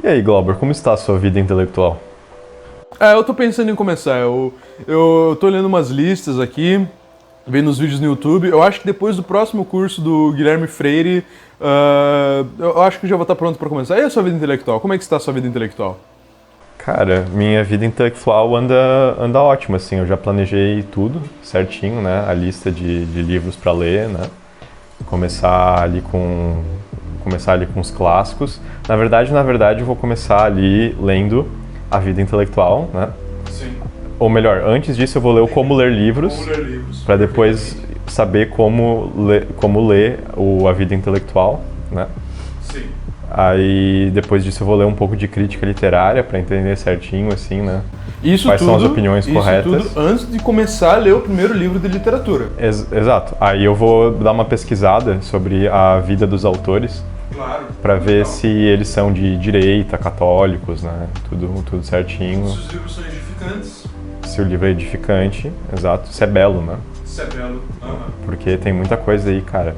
E aí, Glauber, como está a sua vida intelectual? Eu tô pensando em começar. Eu tô olhando umas listas aqui, vendo os vídeos no YouTube. Eu acho que depois do próximo curso do Guilherme Freire, eu acho que já vou estar pronto para começar. E a sua vida intelectual? Como é que está a sua vida intelectual? Cara, minha vida intelectual anda ótima, assim. Eu já planejei tudo certinho, né? A lista de livros para ler, né? Começar ali com os clássicos. Na verdade, eu vou começar ali lendo A Vida Intelectual, né? Sim. Ou melhor, antes disso eu vou ler o Como Ler Livros, para depois saber como ler A Vida Intelectual, né? Sim. Aí depois disso eu vou ler um pouco de crítica literária para entender certinho, assim, né? Isso Quais tudo, são as opiniões corretas. Isso tudo antes de começar a ler o primeiro livro de literatura. Exato. Aí eu vou dar uma pesquisada sobre a vida dos autores. Claro. Para ver se eles são de direita, católicos, né? Tudo certinho. Se os livros são edificantes. Se o livro é edificante, exato. Se é belo, né? Se é belo. Porque tem muita coisa aí, cara.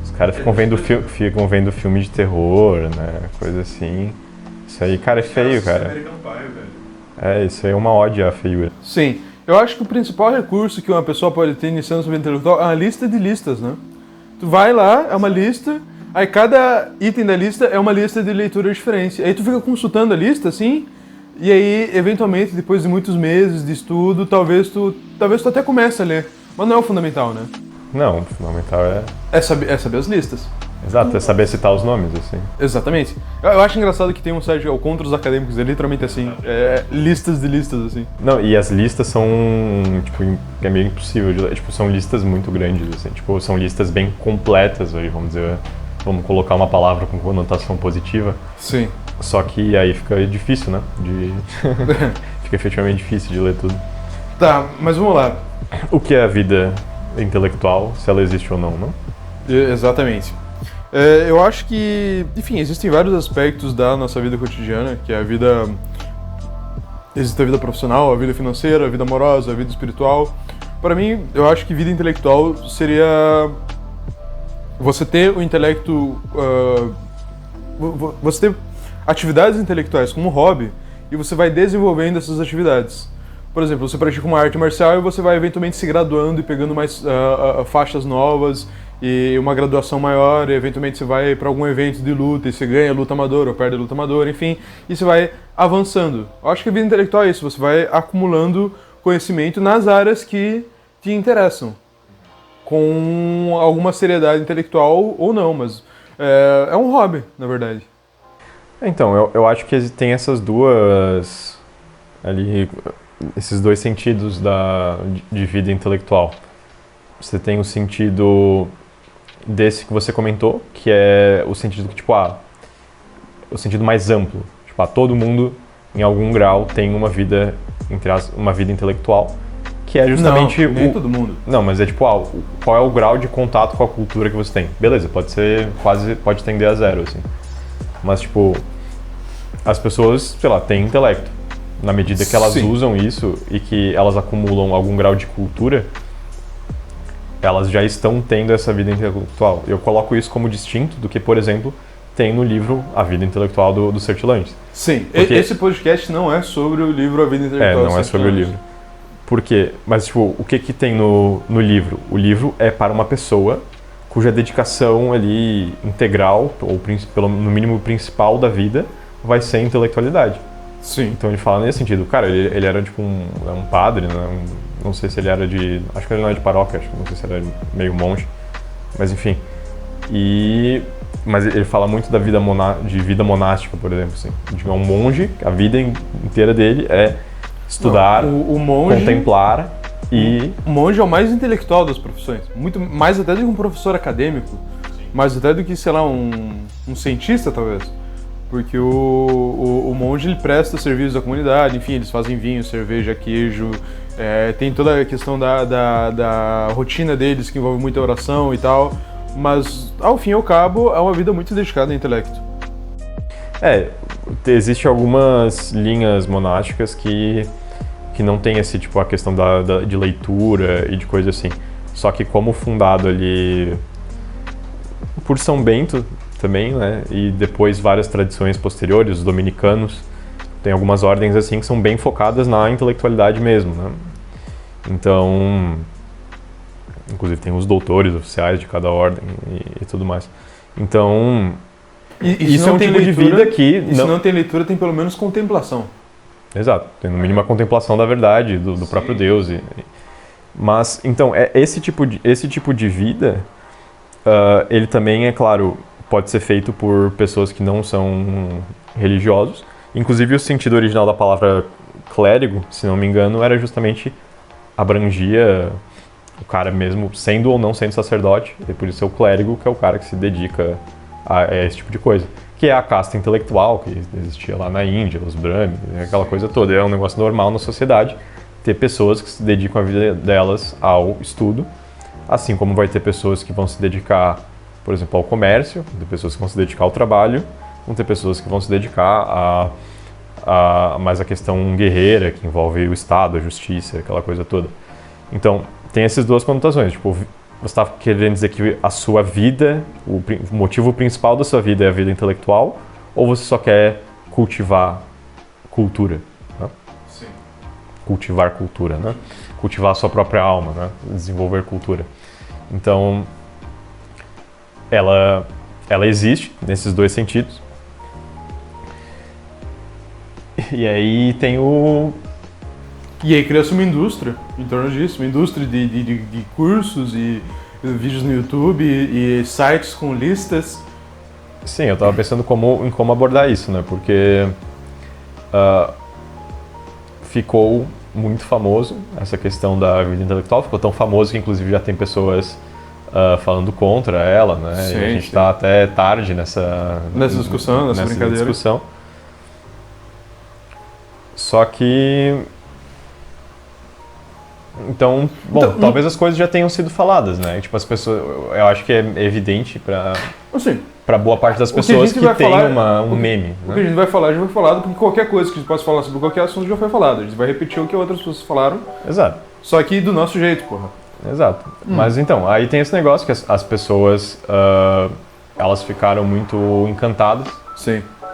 Os caras ficam vendo filme de terror, né? Coisa assim. Isso aí, cara, é feio, cara. American Pie, velho. Isso aí é uma ódio à feiura. Sim. Eu acho que o principal recurso que uma pessoa pode ter iniciando sua vida intelectual é uma lista de listas, né? Tu vai lá, é uma lista, aí cada item da lista é uma lista de leitura diferente. Aí tu fica consultando a lista, assim, e aí, eventualmente, depois de muitos meses de estudo, talvez tu até comece a ler. Mas não é o fundamental, né? Não, o fundamental É saber as listas. Exato, é saber citar os nomes, assim. Exatamente. Eu acho engraçado que tem um site, o Contra os Acadêmicos, é literalmente assim, listas de listas, assim. Não, e as listas são, tipo, é meio impossível de ler. Tipo, são listas muito grandes, assim. Tipo, são listas bem completas, aí, vamos dizer. Vamos colocar uma palavra com conotação positiva. Sim. Só que aí fica difícil, né? Fica efetivamente difícil de ler tudo. Tá, mas vamos lá. O que é a vida intelectual, se ela existe ou não? Exatamente. Eu acho que, enfim, existem vários aspectos da nossa vida cotidiana, que é a vida... Existe a vida profissional, a vida financeira, a vida amorosa, a vida espiritual. Para mim, eu acho que vida intelectual seria você ter o intelecto... você ter atividades intelectuais como hobby e você vai desenvolvendo essas atividades. Por exemplo, você pratica uma arte marcial e você vai eventualmente se graduando e pegando mais faixas novas e uma graduação maior, e eventualmente você vai para algum evento de luta e você ganha luta amadora ou perde luta amadora, enfim, e você vai avançando. Eu acho que a vida intelectual é isso, você vai acumulando conhecimento nas áreas que te interessam, com alguma seriedade intelectual ou não, mas é um hobby, na verdade. Então, eu acho que tem essas duas... ali, esses dois sentidos de vida intelectual. Você tem o sentido desse que você comentou, que é o sentido que, tipo, o sentido mais amplo. Tipo, todo mundo, em algum grau, tem uma vida, uma vida intelectual, que é justamente... Não, nem todo mundo. Não, mas é tipo, qual é o grau de contato com a cultura que você tem? Beleza, pode tender a zero, assim. Mas, tipo, as pessoas, sei lá, têm intelecto. Na medida que elas usam isso e que elas acumulam algum grau de cultura, elas já estão tendo essa vida intelectual. Eu coloco isso como distinto do que, por exemplo, tem no livro A Vida Intelectual do Sertilanges. Sim, porque esse podcast não é sobre o livro A Vida Intelectual. Não é sobre o livro. Por quê? Mas, tipo, o que tem no livro? O livro é para uma pessoa cuja dedicação ali integral, ou no mínimo principal da vida, vai ser a intelectualidade. Sim. Então ele fala nesse sentido. Cara, ele era tipo um padre, né? Não sei se ele era acho que ele não é de paróquia, não sei se ele era meio monge. Mas enfim. Mas ele fala muito da vida de vida monástica, por exemplo. Assim. Um monge, a vida inteira dele é estudar, o monge, contemplar e... O monge é o mais intelectual das profissões. Muito mais até do que um professor acadêmico. Sim. Mais até do que, sei lá, um cientista, talvez. Porque o monge ele presta serviços à comunidade, enfim, eles fazem vinho, cerveja, queijo, tem toda a questão da rotina deles que envolve muita oração e tal, mas ao fim e ao cabo é uma vida muito dedicada ao intelecto. Existem algumas linhas monásticas que não tem esse, tipo, a questão de leitura e de coisa assim. Só que como fundado ali por São Bento também, né? E depois várias tradições posteriores, os dominicanos. Tem algumas ordens assim que são bem focadas na intelectualidade mesmo, né? Então, inclusive tem os doutores oficiais de cada ordem e tudo mais. Então, isso é um tipo de vida que... E se não tem leitura, tem pelo menos contemplação. Exato, tem no mínimo a contemplação da verdade, do próprio Deus. Mas, então, esse tipo de vida, ele também, é claro, pode ser feito por pessoas que não são religiosos. Inclusive, o sentido original da palavra clérigo, se não me engano, era justamente abrangia o cara mesmo, sendo ou não sendo sacerdote, e por isso é o clérigo, que é o cara que se dedica a esse tipo de coisa. Que é a casta intelectual que existia lá na Índia, os Brahmin, aquela coisa toda. É um negócio normal na sociedade ter pessoas que se dedicam a vida delas ao estudo, assim como vai ter pessoas que vão se dedicar, por exemplo, ao comércio, ter pessoas que vão se dedicar ao trabalho, vão ter pessoas que vão se dedicar a mais a questão guerreira, que envolve o Estado, a justiça, aquela coisa toda. Então, tem essas duas conotações. Tipo, você está querendo dizer que a sua vida, o motivo principal da sua vida é a vida intelectual, ou você só quer cultivar cultura? Né? Sim. Cultivar cultura, né? Cultivar a sua própria alma, né? Desenvolver cultura. Então, ela existe nesses dois sentidos. E aí tem E aí cria-se uma indústria em torno disso, uma indústria de cursos e vídeos no YouTube e sites com listas. Sim, eu estava pensando em como abordar isso, né? Porque ficou muito famoso essa questão da vida intelectual, ficou tão famoso que inclusive já tem pessoas falando contra ela, né? Sim, e a gente está até tarde nessa discussão, nessa brincadeira. Discussão. Só que... Então, bom, talvez as coisas já tenham sido faladas, né? Tipo, as pessoas... Eu acho que é evidente para boa parte das pessoas que tem um meme. O que a gente vai falar, já foi falado, porque qualquer coisa que a gente possa falar sobre qualquer assunto já foi falado. A gente vai repetir o que outras pessoas falaram. Exato. Só que do nosso jeito, porra. Exato. Mas então, aí tem esse negócio que as pessoas, elas ficaram muito encantadas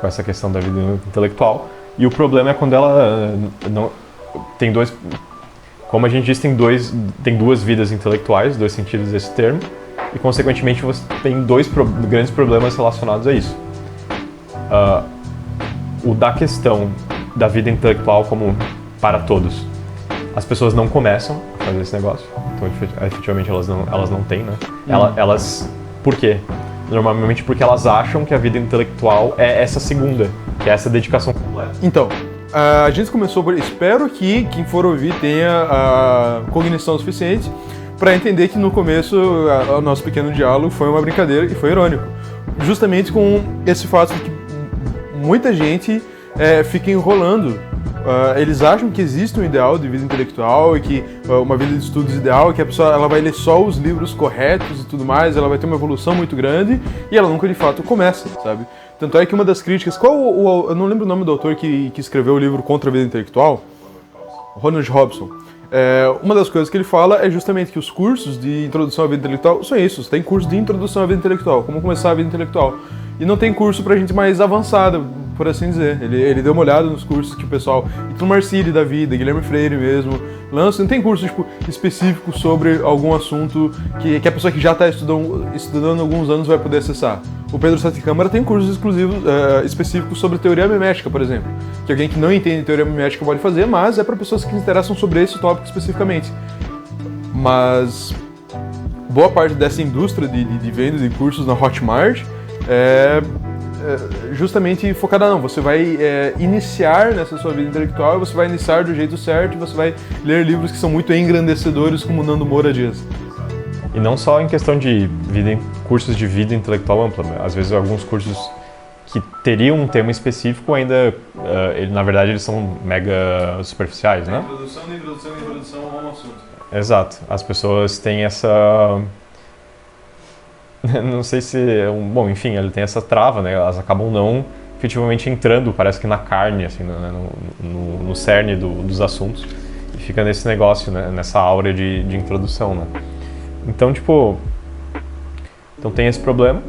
com essa questão da vida intelectual. E o problema é quando ela não... Tem dois... Como a gente disse, tem duas vidas intelectuais, dois sentidos desse termo, e consequentemente você tem dois grandes problemas relacionados a isso. O da questão da vida intelectual como para todos. As pessoas não começam a fazer esse negócio, então efetivamente elas não têm, né? Por quê? Normalmente porque elas acham que a vida intelectual é essa segunda, que é essa dedicação completa. Então, a gente começou por... Espero que quem for ouvir tenha a cognição suficiente para entender que no começo o nosso pequeno diálogo foi uma brincadeira e foi irônico. Justamente com esse fato de que muita gente fica enrolando. Eles acham que existe um ideal de vida intelectual e que uma vida de estudos ideal, que a pessoa ela vai ler só os livros corretos e tudo mais, ela vai ter uma evolução muito grande e ela nunca de fato começa, sabe? Tanto é que uma das críticas... eu não lembro o nome do autor que escreveu o livro Contra a Vida Intelectual? Ronald Robson. Uma das coisas que ele fala é justamente que os cursos de introdução à vida intelectual são isso. Tem curso de introdução à vida intelectual, como começar a vida intelectual. E não tem curso pra gente mais avançada, por assim dizer. Ele deu uma olhada nos cursos que o pessoal... Ito Marcilli da vida, Guilherme Freire mesmo, lança. Não tem curso específico sobre algum assunto que a pessoa que já está estudando há alguns anos vai poder acessar. O Pedro Sati Câmara tem cursos exclusivos, específicos sobre teoria mimética, por exemplo. Que alguém que não entende teoria mimética pode fazer, mas é para pessoas que se interessam sobre esse tópico especificamente. Mas boa parte dessa indústria de venda de cursos na Hotmart justamente focada você vai iniciar nessa sua vida intelectual, você vai iniciar do jeito certo e você vai ler livros que são muito engrandecedores, como Nando Moura diz. E não só em questão de cursos de vida intelectual ampla, né? Às vezes alguns cursos que teriam um tema específico ainda, na verdade eles são mega superficiais, né? Introdução a um assunto. Exato. As pessoas têm essa... Não sei se... Bom, enfim, ele tem essa trava, né? Elas acabam não efetivamente entrando, parece que na carne, assim, né? no cerne dos assuntos. E fica nesse negócio, né? Nessa aura de introdução, né? Então, tipo... Então tem esse problema.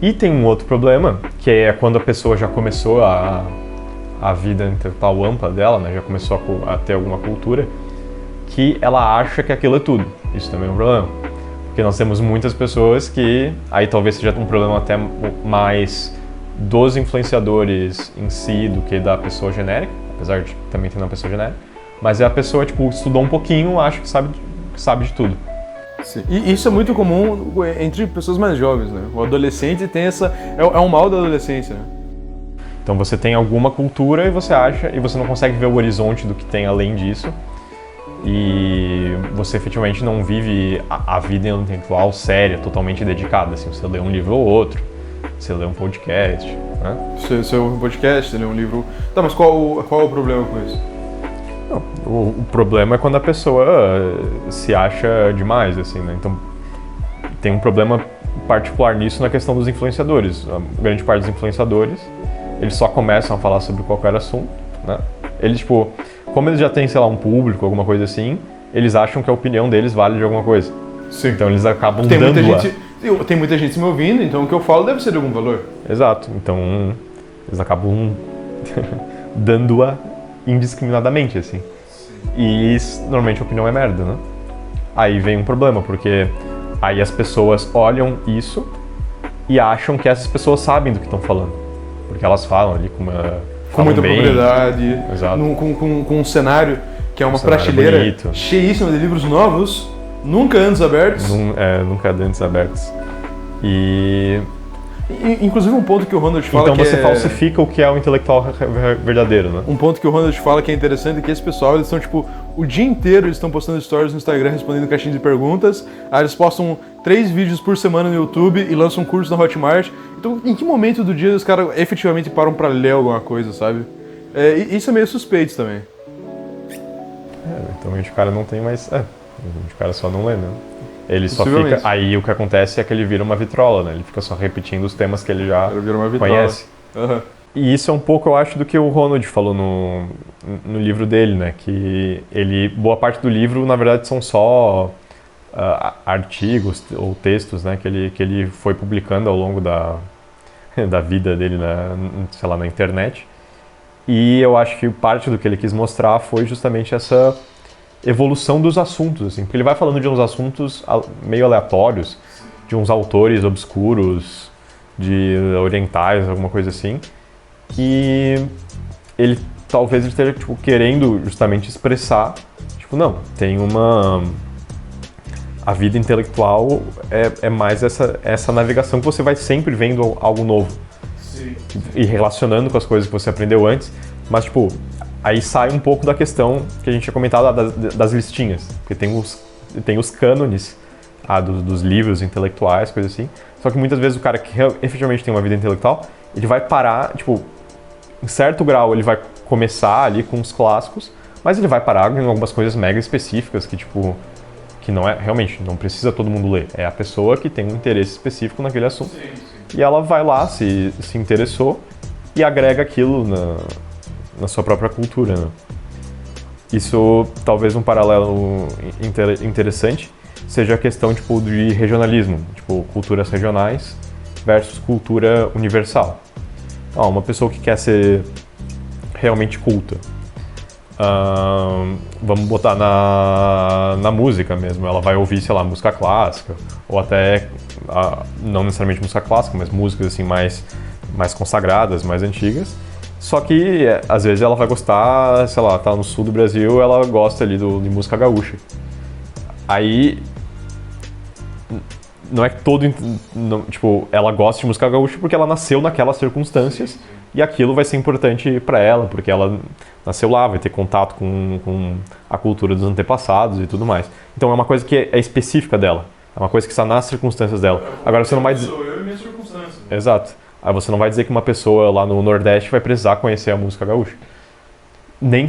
E tem um outro problema, que é quando a pessoa já começou a vida intelectual ampla dela, né? Já começou a ter alguma cultura, que ela acha que aquilo é tudo. Isso também é um problema. Porque nós temos muitas pessoas que, aí talvez seja um problema até mais dos influenciadores em si do que da pessoa genérica, apesar de também ter uma pessoa genérica, mas é a pessoa, tipo, estudou um pouquinho, acha que sabe de tudo. Sim. E isso é muito comum entre pessoas mais jovens, né? O adolescente tem essa... É um mal da adolescência, né? Então você tem alguma cultura e você acha, e você não consegue ver o horizonte do que tem além disso, e você efetivamente não vive a vida intelectual séria, totalmente dedicada, assim, você lê um livro ou outro, você lê um podcast, né? Você ouve um podcast, você lê um livro... Tá, mas qual é o problema com isso? Não, o problema é quando a pessoa se acha demais, assim, né? Então, tem um problema particular nisso na questão dos influenciadores. A grande parte dos influenciadores, eles só começam a falar sobre qualquer assunto, né? Eles, tipo, como eles já têm, sei lá, um público, alguma coisa assim, eles acham que a opinião deles vale de alguma coisa. Sim. Então, eles acabam Tem muita gente me ouvindo, então o que eu falo deve ser de algum valor. Exato. Então, eles acabam dando-a indiscriminadamente, assim. E normalmente a opinião é merda, né? Aí vem um problema, porque aí as pessoas olham isso e acham que essas pessoas sabem do que estão falando. Porque elas falam ali com muita bem, propriedade, exato. Com um cenário que é uma prateleira bonito, cheíssima de livros novos, nunca antes abertos. Nunca antes abertos. E inclusive um ponto que o Ronald fala então que você falsifica o que é o intelectual verdadeiro, né? Um ponto que o Ronald fala que é interessante é que esse pessoal, eles estão tipo, o dia inteiro eles estão postando stories no Instagram respondendo caixinha de perguntas, aí eles postam 3 vídeos por semana no YouTube e lançam um curso na Hotmart. Então, em que momento do dia os caras efetivamente param pra ler alguma coisa, sabe? Isso é meio suspeito também. Então o cara não tem mais... o cara só não lê, né? Ele só fica... Aí o que acontece é que ele vira uma vitrola, né? Ele fica só repetindo os temas que ele já conhece. Uhum. E isso é um pouco, eu acho, do que o Ronald falou no livro dele, né? Que boa parte do livro, na verdade, são só artigos ou textos, né? Que ele foi publicando ao longo da vida dele, sei lá, na internet. E eu acho que parte do que ele quis mostrar foi justamente essa evolução dos assuntos, assim, porque ele vai falando de uns assuntos meio aleatórios, de uns autores obscuros, de orientais, alguma coisa assim, e ele talvez esteja tipo, querendo justamente expressar, tipo, não, tem a vida intelectual é mais essa navegação que você vai sempre vendo algo novo. Sim. E relacionando com as coisas que você aprendeu antes, mas tipo, aí sai um pouco da questão que a gente tinha comentado das listinhas, porque tem os cânones dos livros intelectuais, coisa assim, só que muitas vezes o cara que efetivamente tem uma vida intelectual, ele vai parar, tipo, em certo grau ele vai começar ali com os clássicos, mas ele vai parar em algumas coisas mega específicas que, tipo, que não é, realmente, não precisa todo mundo ler, é a pessoa que tem um interesse específico naquele assunto. Sim, sim. E ela vai lá, se interessou e agrega aquilo na sua própria cultura, né? Isso, talvez um paralelo interessante, seja a questão tipo, de regionalismo, tipo culturas regionais versus cultura universal. Uma pessoa que quer ser realmente culta, vamos botar na música mesmo, ela vai ouvir, sei lá, música clássica, ou até, não necessariamente música clássica, mas músicas assim mais consagradas, mais antigas. Só que, às vezes, ela vai gostar, sei lá, tá no sul do Brasil, ela gosta ali de música gaúcha. Aí, não é que tipo, ela gosta de música gaúcha porque ela nasceu naquelas circunstâncias e aquilo vai ser importante pra ela, porque ela nasceu lá, vai ter contato com a cultura dos antepassados e tudo mais. Então, é uma coisa que é específica dela, é uma coisa que está nas circunstâncias dela. Agora, você não vai dizer... Sou eu e minhas circunstâncias. Exato. Aí você não vai dizer que uma pessoa lá no Nordeste vai precisar conhecer a música gaúcha.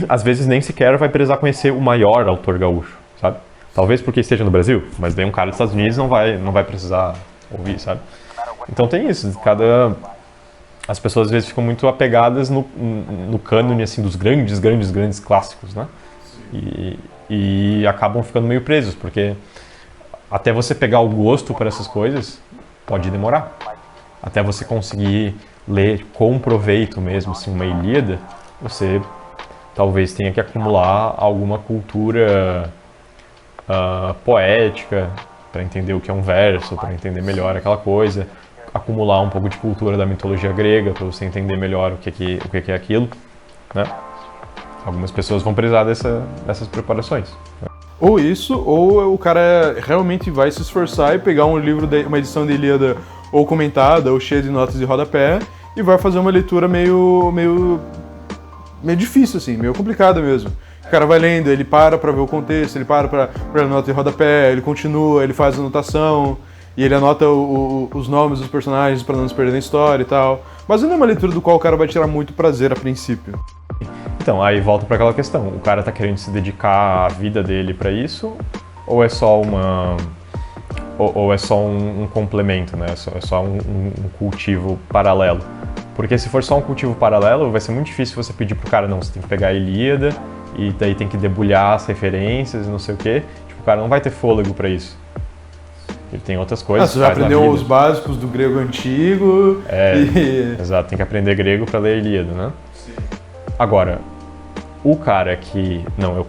Às vezes nem sequer vai precisar conhecer o maior autor gaúcho, sabe? Talvez porque esteja no Brasil, mas daí um cara dos Estados Unidos não vai precisar ouvir, sabe? Então tem isso, as pessoas às vezes ficam muito apegadas no cânone assim, dos grandes clássicos, né? E acabam ficando meio presos, porque até você pegar o gosto por essas coisas pode demorar. até você conseguir ler com proveito mesmo, assim, uma Ilíada, você talvez tenha que acumular alguma cultura poética para entender o que é um verso, para entender melhor aquela coisa, acumular um pouco de cultura da mitologia grega para você entender melhor o que é aquilo, né? Algumas pessoas vão precisar dessas preparações. Ou isso, ou o cara realmente vai se esforçar e pegar um livro, uma edição de Ilíada ou comentada, ou cheia de notas de rodapé, e vai fazer uma leitura meio difícil, assim, meio complicada mesmo. O cara vai lendo, ele para pra ver o contexto, ele para pra ler a nota de rodapé, ele continua, ele faz anotação, e ele anota os nomes dos personagens pra não se perder na história e tal. Mas não é uma leitura do qual o cara vai tirar muito prazer a princípio. Então, aí volta para aquela questão, o cara tá querendo se dedicar a vida dele para isso, ou é só um complemento, né? É só um cultivo paralelo? Porque se for só um cultivo paralelo, vai ser muito difícil você pedir pro cara, não, você tem que pegar a Ilíada, e daí tem que debulhar as referências e não sei o quê. Tipo, o cara não vai ter fôlego para isso. Ele tem outras coisas. Você já aprendeu os básicos do grego antigo. Exato, tem que aprender grego para ler a Ilíada, né? Sim. Agora, o cara que, eu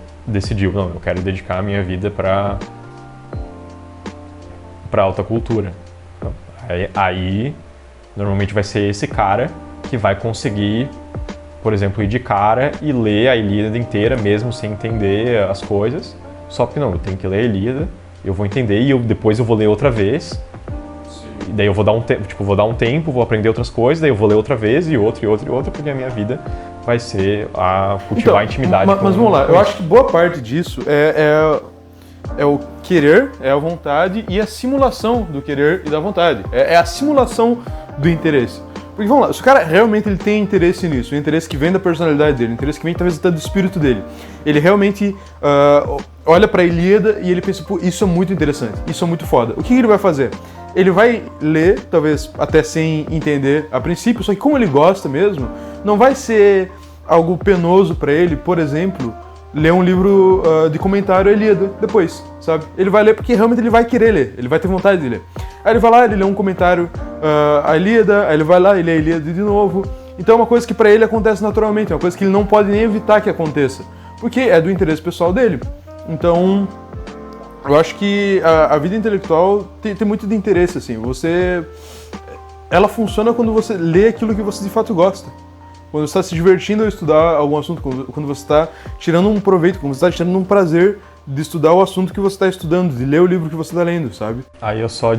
quero dedicar a minha vida para alta cultura. Então, aí, normalmente vai ser esse cara que vai conseguir, por exemplo, ir de cara e ler a Ilíada inteira, mesmo sem entender as coisas. Só que não, eu tenho que ler a Ilíada, eu vou entender e depois eu vou ler outra vez. Sim. E daí eu vou dar um tempo, vou aprender outras coisas, daí eu vou ler outra vez e outra, porque a minha vida vai ser a cultivar a intimidade. Mas vamos lá, eu acho que boa parte disso é o querer, é a vontade e a simulação do querer e da vontade. É a simulação do interesse. Porque vamos lá, se o cara realmente ele tem interesse nisso, um interesse que vem da personalidade dele, um interesse que vem talvez até do espírito dele, ele realmente olha pra Ilíada e ele pensa, pô, isso é muito interessante, isso é muito foda. O que ele vai fazer? Ele vai ler, talvez até sem entender a princípio, só que como ele gosta mesmo, não vai ser algo penoso pra ele, por exemplo, ler um livro de comentário à Ilíada depois, sabe? Ele vai ler porque realmente ele vai querer ler, ele vai ter vontade de ler. Aí ele vai lá, ele lê um comentário à Ilíada, aí ele vai lá, ele lê a Ilíada de novo. Então é uma coisa que pra ele acontece naturalmente, é uma coisa que ele não pode nem evitar que aconteça, porque é do interesse pessoal dele. Então, eu acho que a vida intelectual tem muito de interesse, assim. Ela funciona quando você lê aquilo que você de fato gosta. Quando você está se divertindo ao estudar algum assunto, quando você está tirando um proveito, quando você está tirando um prazer de estudar o assunto que você está estudando, de ler o livro que você está lendo, sabe? Aí eu só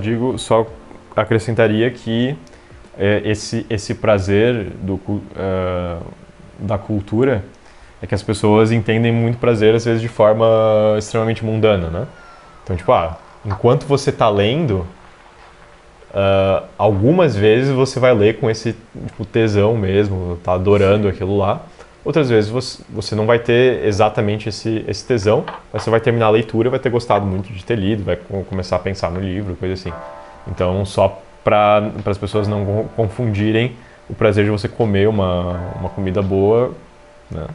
acrescentaria que esse prazer da cultura é que as pessoas entendem muito prazer, às vezes, de forma extremamente mundana, né? Então, tipo, enquanto você está lendo, algumas vezes você vai ler com esse tesão mesmo, tá adorando aquilo lá. Outras vezes você não vai ter exatamente esse tesão, mas você vai terminar a leitura, vai ter gostado muito de ter lido, vai começar a pensar no livro, coisa assim. Então, só para as pessoas não confundirem o prazer de você comer uma comida boa, né?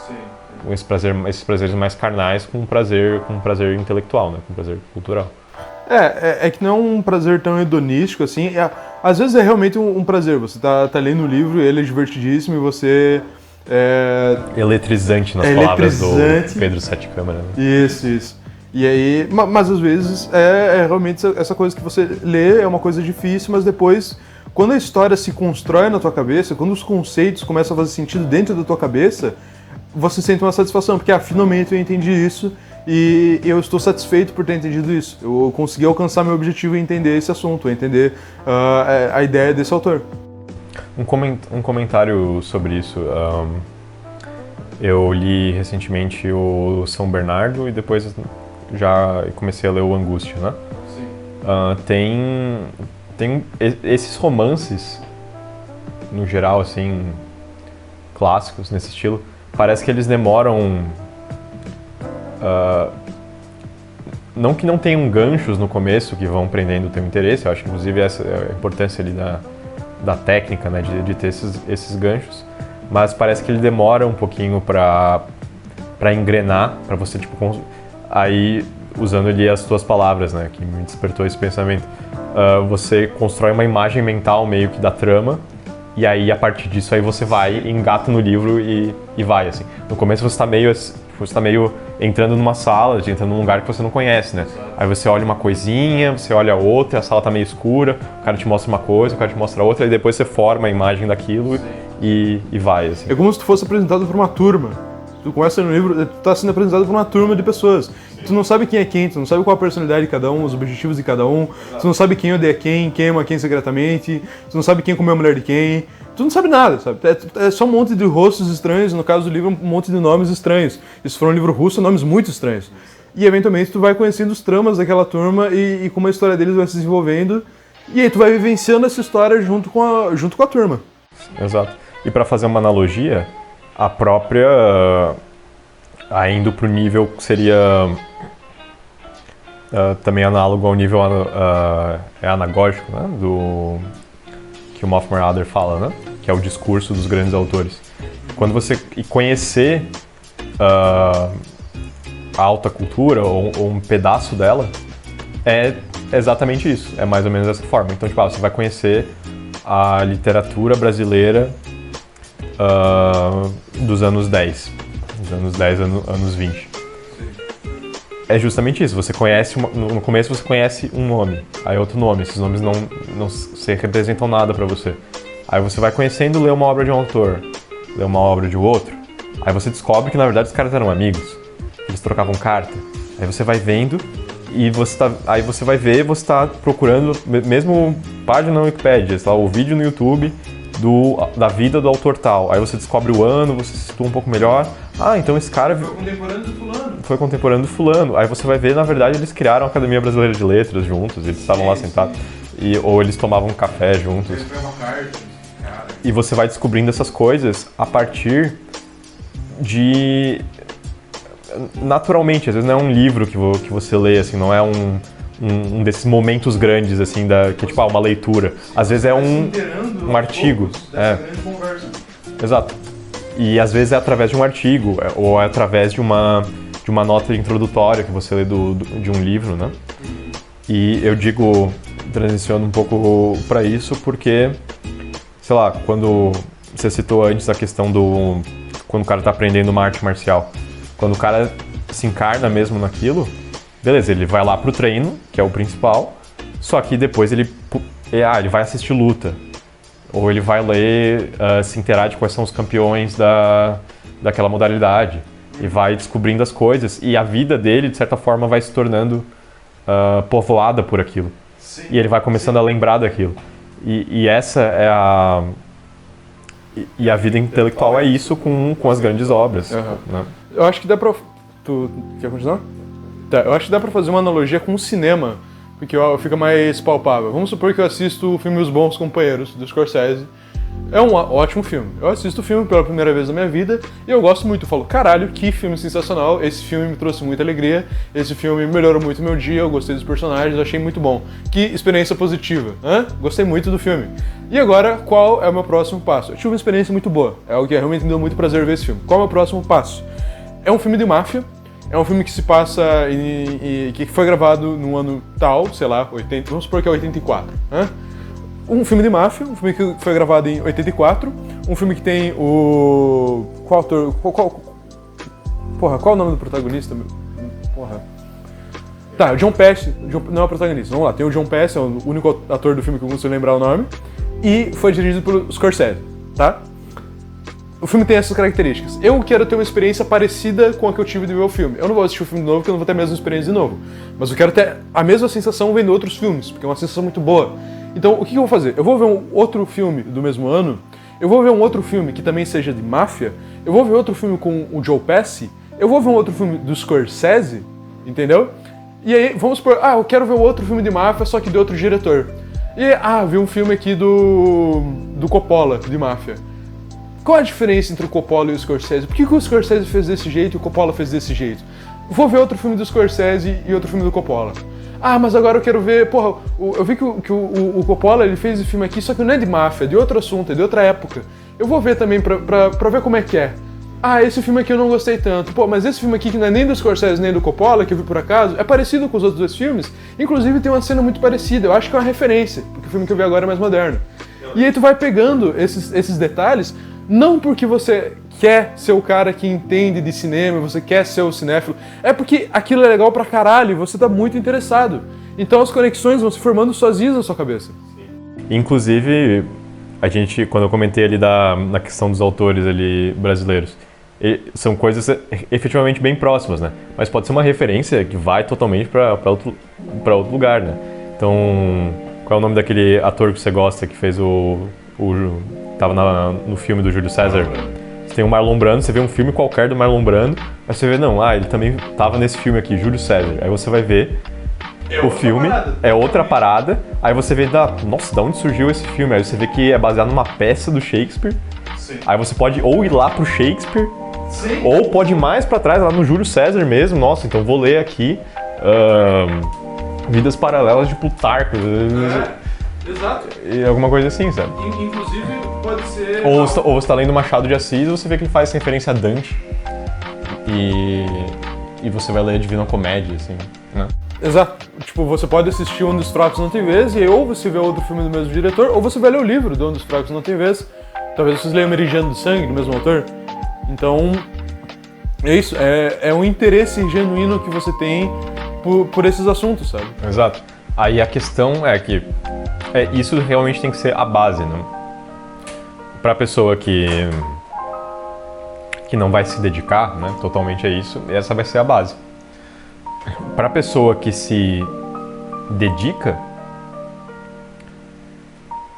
Sim. Esses prazeres mais carnais com um prazer intelectual, né? Com um prazer cultural. É que não é um prazer tão hedonístico assim. Às vezes é realmente um prazer. Você tá lendo um livro, ele é divertidíssimo e você... Eletrizante nas palavras do Pedro Sete Câmara. Né? Isso. E aí, mas às vezes realmente essa coisa que você lê é uma coisa difícil, mas depois, quando a história se constrói na tua cabeça, quando os conceitos começam a fazer sentido dentro da tua cabeça, você sente uma satisfação, porque finalmente eu entendi isso e eu estou satisfeito por ter entendido isso. Eu consegui alcançar meu objetivo em entender esse assunto, entender a ideia desse autor. Um comentário sobre isso. Eu li recentemente o São Bernardo e depois já comecei a ler o Angústia, né? Sim. Tem esses romances, no geral, assim, clássicos nesse estilo, parece que eles demoram... não que não tenham ganchos no começo que vão prendendo o teu interesse, eu acho que inclusive essa é a importância ali da técnica, né, de ter esses ganchos, mas parece que ele demora um pouquinho para engrenar, para você, tipo, aí usando ali as tuas palavras, né, que me despertou esse pensamento. Você constrói uma imagem mental meio que da trama, e aí a partir disso aí você vai, engata no livro e vai, assim. No começo você tá meio entrando numa sala, entrando num lugar que você não conhece, né? Aí você olha uma coisinha, você olha outra, a sala tá meio escura, o cara te mostra uma coisa, o cara te mostra outra, e depois você forma a imagem daquilo e vai, assim. É como se tu fosse apresentado por uma turma. Tu começa no livro, tu tá sendo apresentado por uma turma de pessoas. Tu não sabe quem é quem, tu não sabe qual a personalidade de cada um, os objetivos de cada um, tu não sabe quem odeia quem ama quem secretamente, tu não sabe quem comeu a mulher de quem, tu não sabe nada, sabe? É só um monte de rostos estranhos, no caso do livro, um monte de nomes estranhos. Se for um livro russo, nomes muito estranhos. E eventualmente tu vai conhecendo os tramas daquela turma e como a história deles vai se desenvolvendo, e aí tu vai vivenciando essa história junto com a turma. Exato. E para fazer uma analogia, a própria, indo para o nível que seria também análogo ao nível anagógico, né, do que o Mothman Adler fala, né, que é o discurso dos grandes autores. Quando você conhecer a alta cultura ou um pedaço dela, é exatamente isso, é mais ou menos dessa forma. Então, tipo, você vai conhecer a literatura brasileira dos anos 10, anos 20. É justamente isso, você conhece, no começo você conhece um nome, aí outro nome, esses nomes não se representam nada pra você. Aí você vai conhecendo, lê uma obra de um autor, lê uma obra de outro, aí você descobre que na verdade os caras eram amigos, eles trocavam carta, aí você vai vendo e aí você vai ver, você tá procurando, mesmo página na Wikipedia, o vídeo no YouTube da vida do autor tal. Aí você descobre o ano, você se situa um pouco melhor. Ah, então esse cara foi contemporâneo do fulano. Aí você vai ver, na verdade, eles criaram a Academia Brasileira de Letras juntos, eles estavam lá sentados. Ou eles tomavam um café juntos. E você vai descobrindo essas coisas a partir de... Naturalmente, às vezes não é um livro que você lê, assim, não é um desses momentos grandes, assim, que é tipo uma leitura. Às vezes é um artigo. Exato. E às vezes é através de um artigo, ou é através de uma nota introdutória que você lê de um livro, né? E eu transiciono um pouco para isso porque, sei lá, quando você citou antes a questão quando o cara tá aprendendo uma arte marcial, quando o cara se encarna mesmo naquilo, beleza, ele vai lá pro treino, que é o principal, só que depois ele vai assistir luta. Ou ele vai ler, se inteirar de quais são os campeões daquela modalidade. E vai descobrindo as coisas. E a vida dele, de certa forma, vai se tornando povoada por aquilo. Sim, e ele vai começando a lembrar daquilo. E essa é E a vida intelectual é isso com as grandes obras. Uhum. Né? Eu acho que dá pra... Tu quer continuar? Tá, eu acho que dá pra fazer uma analogia com o cinema, porque fica mais palpável. Vamos supor que eu assisto o filme Os Bons Companheiros, do Scorsese. É um ótimo filme. Eu assisto o filme pela primeira vez na minha vida e eu gosto muito. Eu falo, caralho, que filme sensacional. Esse filme me trouxe muita alegria. Esse filme melhorou muito o meu dia. Eu gostei dos personagens, achei muito bom. Que experiência positiva. Gostei muito do filme. E agora, qual é o meu próximo passo? Eu tive uma experiência muito boa. É algo que realmente me deu muito prazer ver esse filme. Qual é o meu próximo passo? É um filme de máfia. É um filme que se passa que foi gravado no ano tal, sei lá, 80, vamos supor que é 84. Um filme de máfia, um filme que foi gravado em 84, um filme que tem o... Qual ator... Porra, qual é o nome do protagonista? Porra. Tá, o John Pesci, não é o protagonista, vamos lá, tem o John Pesci, é o único ator do filme que eu consigo lembrar o nome, e foi dirigido por Scorsese, tá? O filme tem essas características. Eu quero ter uma experiência parecida com a que eu tive de ver o filme. Eu não vou assistir o filme de novo porque eu não vou ter a mesma experiência de novo. Mas eu quero ter a mesma sensação vendo outros filmes, porque é uma sensação muito boa. Então, o que eu vou fazer? Eu vou ver um outro filme do mesmo ano, eu vou ver um outro filme que também seja de máfia, eu vou ver outro filme com o Joe Pesci, eu vou ver um outro filme do Scorsese, entendeu? E aí, vamos supor, eu quero ver um outro filme de máfia, só que de outro diretor. E, vi um filme aqui do Coppola, de máfia. Qual a diferença entre o Coppola e o Scorsese? Por que o Scorsese fez desse jeito e o Coppola fez desse jeito? Vou ver outro filme do Scorsese e outro filme do Coppola. Mas agora eu quero ver... Porra, eu vi que o Coppola ele fez esse filme aqui, só que não é de máfia, é de outro assunto, é de outra época. Eu vou ver também pra ver como é que é. esse filme aqui eu não gostei tanto. Pô, mas esse filme aqui que não é nem do Scorsese nem do Coppola, que eu vi por acaso, é parecido com os outros dois filmes. Inclusive tem uma cena muito parecida, eu acho que é uma referência, porque o filme que eu vi agora é mais moderno. E aí tu vai pegando esses detalhes, não porque você quer ser o cara que entende de cinema, você quer ser o cinéfilo, é porque aquilo é legal pra caralho e você tá muito interessado. Então as conexões vão se formando sozinhas na sua cabeça. Inclusive, quando eu comentei ali na questão dos autores ali brasileiros, são coisas efetivamente bem próximas, né? Mas pode ser uma referência que vai totalmente para outro lugar, né? Então, qual é o nome daquele ator que você gosta que fez tava no filme do Júlio César? Você tem o Marlon Brando, você vê um filme qualquer do Marlon Brando, aí você vê, ele também tava nesse filme aqui, Júlio César. Aí você vai ver o filme, é outra parada, aí você vê, nossa, da onde surgiu esse filme? Aí você vê que é baseado numa peça do Shakespeare. Sim. Aí você pode ou ir lá pro Shakespeare, sim, ou pode ir mais pra trás, lá no Júlio César mesmo. Nossa, então vou ler aqui Vidas Paralelas de Plutarco. Exato. E alguma coisa assim, sabe? Inclusive pode ser... Ou você tá lendo Machado de Assis e você vê que ele faz referência a Dante. E você vai ler a Divina Comédia, assim, né? Exato. Tipo, você pode assistir Um dos Fracos Não Tem Vez, e aí ou você vê outro filme do mesmo diretor, ou você vai ler o livro do Um dos Fracos Não Tem Vez. Talvez vocês leiam Meridiano do Sangue, do mesmo autor. Então, é isso. É um interesse genuíno que você tem por esses assuntos, sabe? Exato. Aí a questão é que isso realmente tem que ser a base, né? Pra pessoa que não vai se dedicar, né, totalmente a isso, essa vai ser a base. Para a pessoa que se dedica,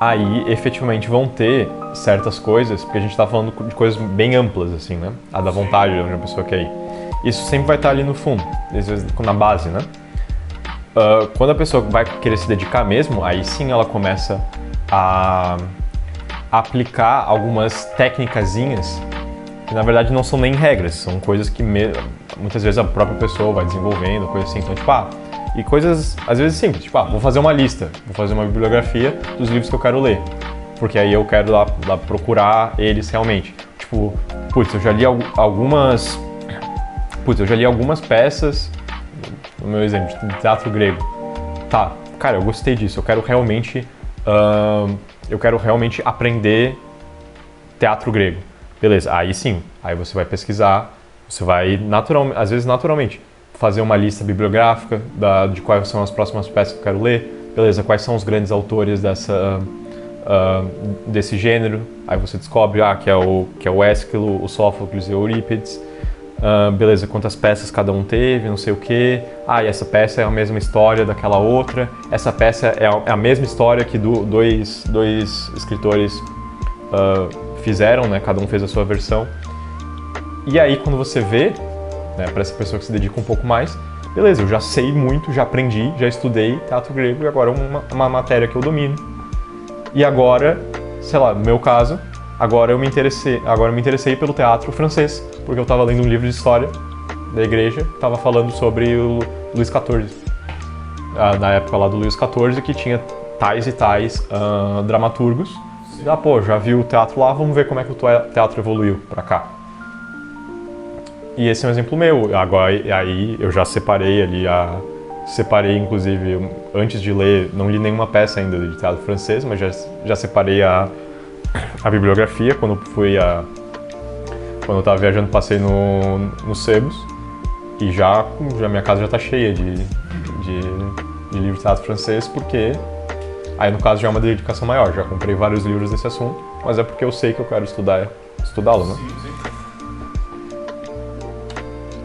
aí efetivamente vão ter certas coisas, porque a gente está falando de coisas bem amplas, assim, né? A da vontade de uma pessoa quer ir. Isso sempre vai estar ali no fundo, às vezes na base, né? Quando a pessoa vai querer se dedicar mesmo, aí sim ela começa a aplicar algumas técnicazinhas que na verdade não são nem regras, são coisas que muitas vezes a própria pessoa vai desenvolvendo, coisas assim. Então, tipo, e coisas às vezes simples, tipo, vou fazer uma lista, vou fazer uma bibliografia dos livros que eu quero ler, porque aí eu quero lá procurar eles realmente. Tipo, eu já li algumas peças, no meu exemplo, de teatro grego. Tá, cara, eu gostei disso, eu quero realmente aprender teatro grego. Beleza, aí sim, aí você vai pesquisar, você vai às vezes naturalmente, fazer uma lista bibliográfica de quais são as próximas peças que eu quero ler, beleza, quais são os grandes autores desse gênero, aí você descobre que é o Ésquilo, o Sófocles e o Eurípides, beleza, quantas peças cada um teve, não sei o que, e essa peça é a mesma história daquela outra, essa peça é a mesma história que dois escritores fizeram, né? Cada um fez a sua versão. E aí quando você vê, né, para essa pessoa que se dedica um pouco mais, beleza, eu já sei muito, já aprendi, já estudei teatro grego e agora é uma matéria que eu domino. E agora, sei lá, no meu caso, agora eu me interessei pelo teatro francês, porque eu estava lendo um livro de história da igreja que estava falando sobre o Luís XIV. Na época lá do Luís XIV, que tinha tais e tais dramaturgos. Já vi o teatro lá, vamos ver como é que o teatro evoluiu pra cá. E esse é um exemplo meu. Agora, aí eu já separei ali, inclusive, antes de ler, não li nenhuma peça ainda de teatro francês, mas já separei a bibliografia. Quando eu tava viajando, passei no Sebos, e já minha casa já tá cheia de livro de teatro francês, porque aí no caso já é uma dedicação maior, já comprei vários livros desse assunto, mas é porque eu sei que eu quero estudá-lo, né? Sim.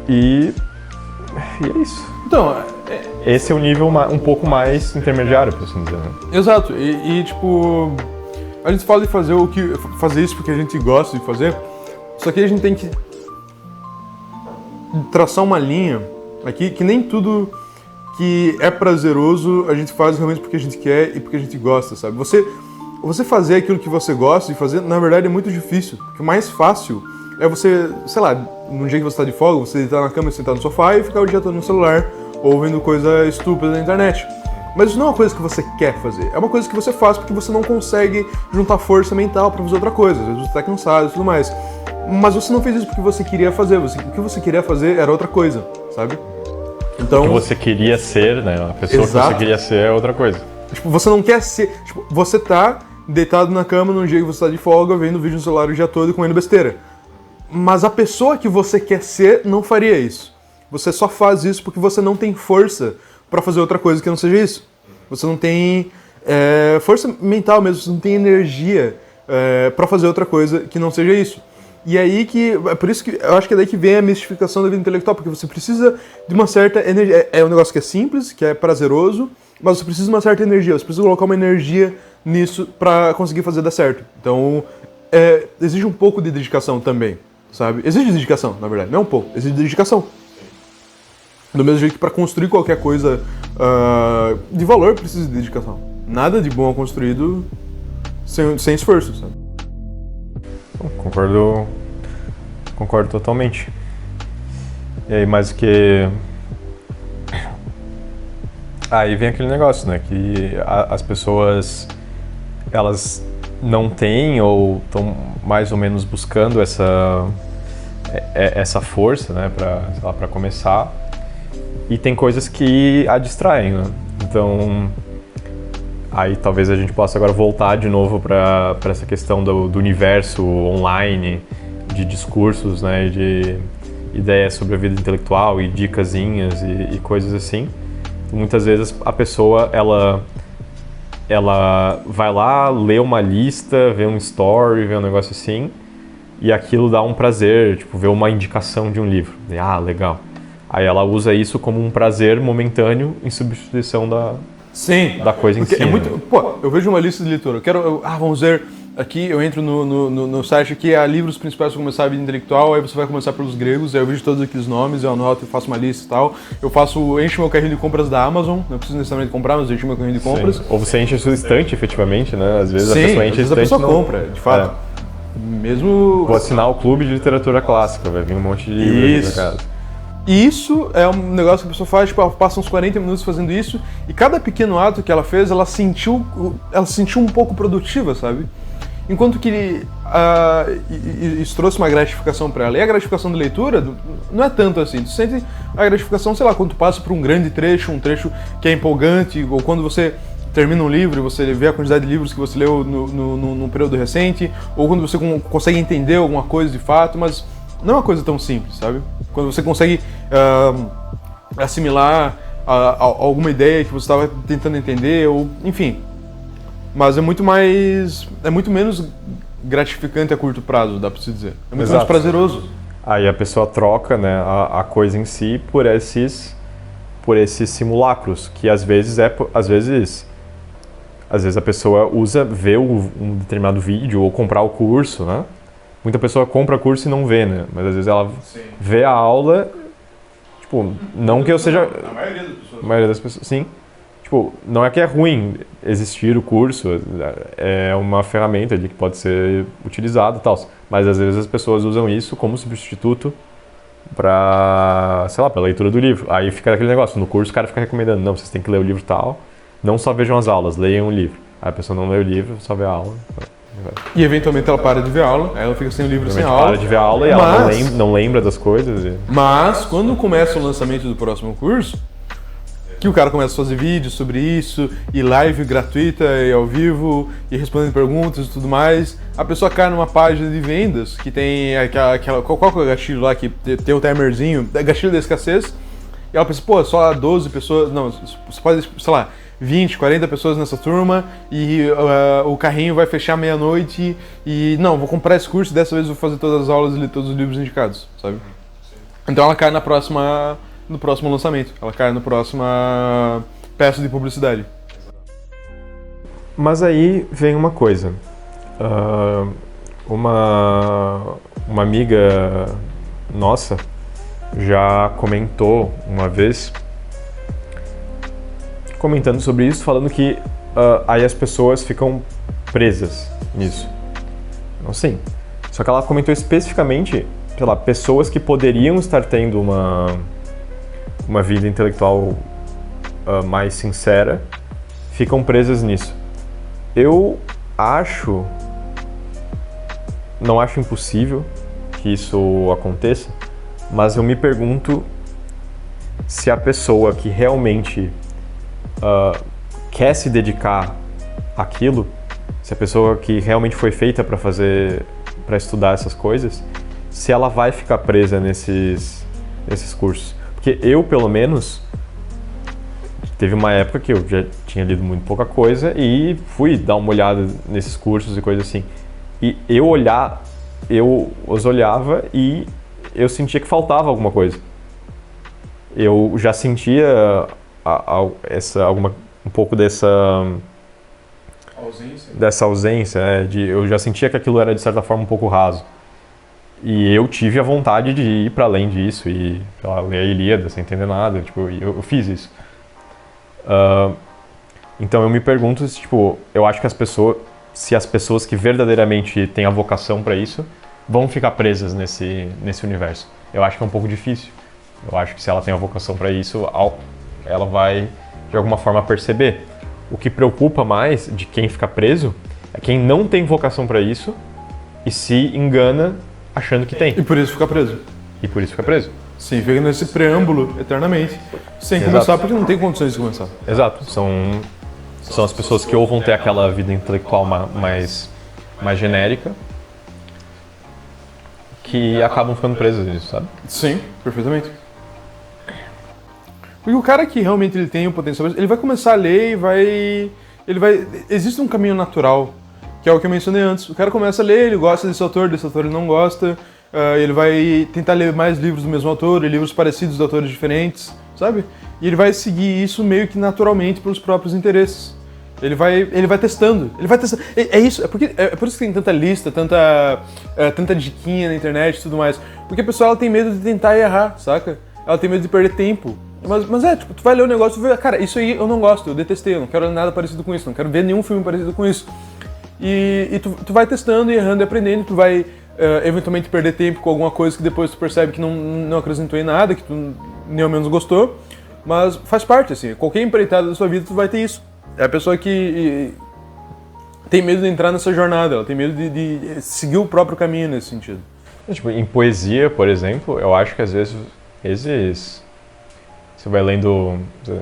E é isso. Então, esse é o nível um pouco mais intermediário, por assim dizer, né? Exato, e tipo, a gente fala de fazer isso porque a gente gosta de fazer, só que a gente tem que traçar uma linha aqui que nem tudo que é prazeroso a gente faz realmente porque a gente quer e porque a gente gosta, sabe? Você fazer aquilo que você gosta de fazer, na verdade é muito difícil, porque o mais fácil é você, sei lá, num dia que você está de folga, você deitar na cama e sentar no sofá e ficar o dia todo no celular ou vendo coisa estúpida na internet. Mas isso não é uma coisa que você quer fazer, é uma coisa que você faz porque você não consegue juntar força mental para fazer outra coisa, às vezes você está cansado e tudo mais. mas você não fez isso porque você queria fazer. O que você queria fazer era outra coisa, sabe? Então, o que você queria ser, né? A pessoa Exato. que você queria ser é outra coisa. Tipo, você não quer ser... Tipo, você tá deitado na cama num dia que você tá de folga, vendo vídeo no celular o dia todo e comendo besteira. Mas a pessoa que você quer ser não faria isso. Você só faz isso porque você não tem força pra fazer outra coisa que não seja isso. Você não tem força mental mesmo, você não tem energia pra fazer outra coisa que não seja isso. E aí que... É por isso que eu acho que é daí que vem a mistificação da vida intelectual, porque você precisa de uma certa energia. É um negócio que é simples, que é prazeroso, mas você precisa de uma certa energia, você precisa colocar uma energia nisso pra conseguir fazer dar certo. Então, exige um pouco de dedicação também, sabe? Exige dedicação, na verdade, não é um pouco, exige dedicação. Do mesmo jeito que para construir qualquer coisa de valor precisa de dedicação. Nada de bom é construído sem esforço, sabe? Concordo totalmente. E aí, mais o que... Aí vem aquele negócio, né? Que as pessoas, elas não têm ou estão mais ou menos buscando essa força, né? Pra começar. E tem coisas que a distraem, né? Então... Aí talvez a gente possa agora voltar de novo para essa questão do universo online, de discursos, né, de ideias sobre a vida intelectual e dicasinhas e coisas assim. Muitas vezes a pessoa, ela vai lá, lê uma lista, vê um story, vê um negócio assim, e aquilo dá um prazer, tipo, ver uma indicação de um livro. Ah, legal. Aí ela usa isso como um prazer momentâneo em substituição da coisa em si. É muito, pô, eu vejo uma lista de leitura. Vamos ver aqui, eu entro no site aqui, há livros principais para começar a vida intelectual, aí você vai começar pelos gregos, aí eu vejo todos aqueles nomes, eu anoto, eu faço uma lista e tal. Encho meu carrinho de compras da Amazon, não preciso necessariamente comprar, mas eu encho meu carrinho de compras. Sim. Ou você enche a sua estante, efetivamente, né? Às vezes a pessoa enche a estante. A pessoa compra, de fato. Mesmo... Vou assinar o clube de literatura clássica, vai vir um monte de livros pra casa. E isso é um negócio que a pessoa faz, tipo, ela passa uns 40 minutos fazendo isso, e cada pequeno ato que ela fez, ela se sentiu um pouco produtiva, sabe? Enquanto que isso trouxe uma gratificação para ela. E a gratificação de leitura não é tanto assim. Tu sente a gratificação, sei lá, quando tu passa por um grande trecho, um trecho que é empolgante, ou quando você termina um livro e você vê a quantidade de livros que você leu num período recente, ou quando você consegue entender alguma coisa de fato, mas não é uma coisa tão simples, sabe? Quando você consegue assimilar alguma ideia que você estava tentando entender, ou enfim. Mas é muito menos gratificante a curto prazo, dá pra se dizer. É muito menos prazeroso. Aí a pessoa troca, né, a coisa em si por esses simulacros, que às vezes a pessoa vê um determinado vídeo ou comprar o curso, né? Muita pessoa compra curso e não vê, né? Mas às vezes ela vê a aula, tipo, não que eu seja... A maioria das pessoas. A maioria das pessoas, sim. Tipo, não é que é ruim existir o curso, é uma ferramenta ali que pode ser utilizada e tal, mas às vezes as pessoas usam isso como substituto pra, sei lá, pra leitura do livro. Aí fica aquele negócio, no curso o cara fica recomendando, não, vocês têm que ler o livro tal, não só vejam as aulas, leiam o livro. Aí a pessoa não lê o livro, só vê a aula. E eventualmente ela para de ver a aula, aí ela fica sem o livro, sem a aula. Para de ver a aula e ela não lembra das coisas. Mas quando começa o lançamento do próximo curso, que o cara começa a fazer vídeos sobre isso, e live gratuita e ao vivo, e respondendo perguntas e tudo mais, a pessoa cai numa página de vendas que tem aquela qual que é o gatilho lá que tem o timerzinho, gatilho da escassez, e ela pensa, pô, só 12 pessoas, não, você pode, sei lá, 20, 40 pessoas nessa turma, e o carrinho vai fechar meia-noite, e não, vou comprar esse curso, dessa vez vou fazer todas as aulas e ler todos os livros indicados, sabe? Então ela cai no próximo lançamento, ela cai na próxima peça de publicidade. Mas aí vem uma coisa, uma amiga nossa já comentou uma vez, comentando sobre isso, falando que aí as pessoas ficam presas nisso. Não, sim. Só que ela comentou especificamente, sei lá, pessoas que poderiam estar tendo uma vida intelectual mais sincera, ficam presas nisso. Eu não acho impossível que isso aconteça, mas eu me pergunto se a pessoa que realmente quer se dedicar àquilo, se a pessoa que realmente foi feita para estudar essas coisas, se ela vai ficar presa nesses cursos. Porque eu, pelo menos, teve uma época que eu já tinha lido muito pouca coisa e fui dar uma olhada nesses cursos e coisas assim. E eu os olhava e eu sentia que faltava alguma coisa. Eu já sentia um pouco dessa ausência, eu já sentia que aquilo era de certa forma um pouco raso. E eu tive a vontade de ir para além disso e, sei lá, ler a Ilíada sem entender nada, tipo, eu fiz isso. Então eu me pergunto se, tipo, eu acho que se as pessoas que verdadeiramente têm a vocação para isso vão ficar presas nesse universo. Eu acho que é um pouco difícil. Eu acho que se ela tem a vocação para isso, ela vai de alguma forma perceber. O que preocupa mais de quem fica preso é quem não tem vocação para isso e se engana achando que tem. E por isso fica preso. Sim, fica nesse preâmbulo eternamente, sem começar porque não tem condições de começar. Exato. São as pessoas que ou vão ter aquela vida intelectual mais genérica, que acabam ficando presas nisso, sabe? Sim, perfeitamente. Porque o cara que realmente ele tem o potencial, ele vai começar a ler e existe um caminho natural, que é o que eu mencionei antes. O cara começa a ler, ele gosta desse autor ele não gosta, ele vai tentar ler mais livros do mesmo autor, livros parecidos de autores diferentes, sabe? E ele vai seguir isso meio que naturalmente pelos próprios interesses. Ele vai testando. É isso, é por isso que tem tanta lista, tanta diquinha na internet e tudo mais. Porque a pessoa ela tem medo de tentar errar, saca? Ela tem medo de perder tempo. Mas tipo, tu vai ler o negócio e vê, cara, isso aí eu não gosto, eu detestei, eu não quero nada parecido com isso, não quero ver nenhum filme parecido com isso. E tu vai testando e errando e aprendendo, tu vai eventualmente perder tempo com alguma coisa que depois tu percebe que não acrescentou em nada, que tu nem ao menos gostou. Mas faz parte, assim, qualquer empreitada da sua vida tu vai ter isso. É a pessoa que tem medo de entrar nessa jornada, ela tem medo de seguir o próprio caminho nesse sentido. Tipo, em poesia, por exemplo, eu acho que às vezes você vai lendo, você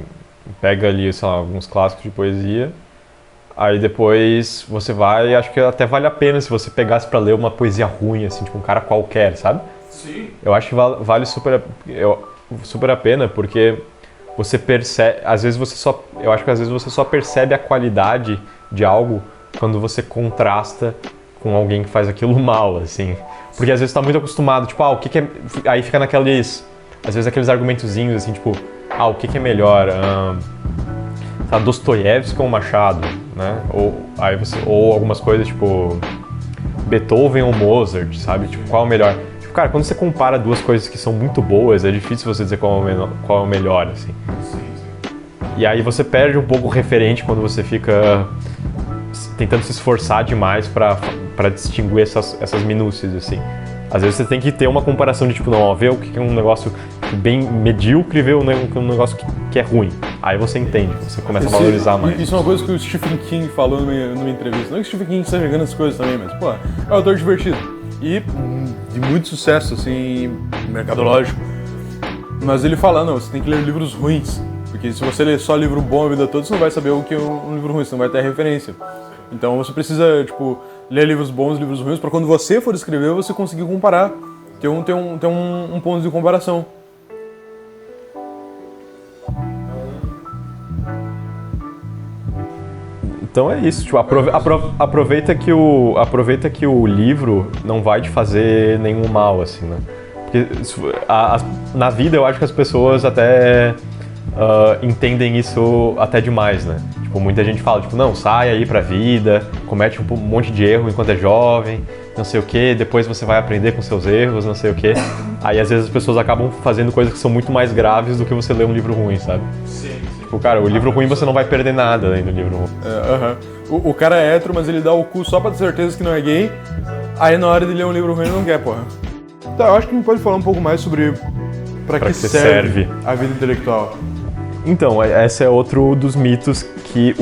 pega ali, sei lá, alguns clássicos de poesia, aí depois você vai, acho que até vale a pena se você pegasse pra ler uma poesia ruim, assim, tipo um cara qualquer, sabe? Sim. Eu acho que vale super a pena, porque você percebe, eu acho que às vezes você só percebe a qualidade de algo quando você contrasta com alguém que faz aquilo mal, assim. Porque às vezes você tá muito acostumado, tipo, o que é... Aí fica naqueles... Às vezes aqueles argumentozinhos, assim, tipo... o que é melhor? Dostoiévski ou Machado, né? Ou algumas coisas, tipo... Beethoven ou Mozart, sabe? Tipo, qual é o melhor? Tipo, cara, quando você compara duas coisas que são muito boas, é difícil você dizer qual é o melhor, assim. E aí você perde um pouco o referente quando você fica tentando se esforçar demais pra distinguir essas minúcias, assim. Às vezes você tem que ter uma comparação de tipo, não, ver o que é um negócio bem medíocre e ver um negócio que é ruim. Aí você entende, você começa a valorizar mais. Isso é uma coisa que o Stephen King falou numa entrevista. Não é que o Stephen King esteja jogando as coisas também, mas, pô, é um autor divertido. E de muito sucesso, assim, mercadológico. Mas ele fala, não, você tem que ler livros ruins. Porque se você ler só livro bom a vida toda, você não vai saber o que é um livro ruim, você não vai ter referência. Então você precisa, tipo, ler livros bons e livros ruins para quando você for escrever, você conseguir comparar. Ter um ponto de comparação. Então é isso, tipo, aproveita que o livro não vai te fazer nenhum mal, assim, né? Porque na vida eu acho que as pessoas até entendem isso até demais, né? Tipo, muita gente fala, tipo, não, sai aí pra vida, comete um monte de erro enquanto é jovem, não sei o que, depois você vai aprender com seus erros, não sei o que. Aí às vezes as pessoas acabam fazendo coisas que são muito mais graves do que você ler um livro ruim, sabe? Sim. Tipo, cara, o livro ruim você não vai perder nada lendo o livro ruim. O cara é hétero, mas ele dá o cu só pra ter certeza que não é gay, aí na hora de ler um livro ruim ele não quer, porra. Tá, eu acho que a gente pode falar um pouco mais sobre pra que serve a vida intelectual. Então, esse é outro dos mitos que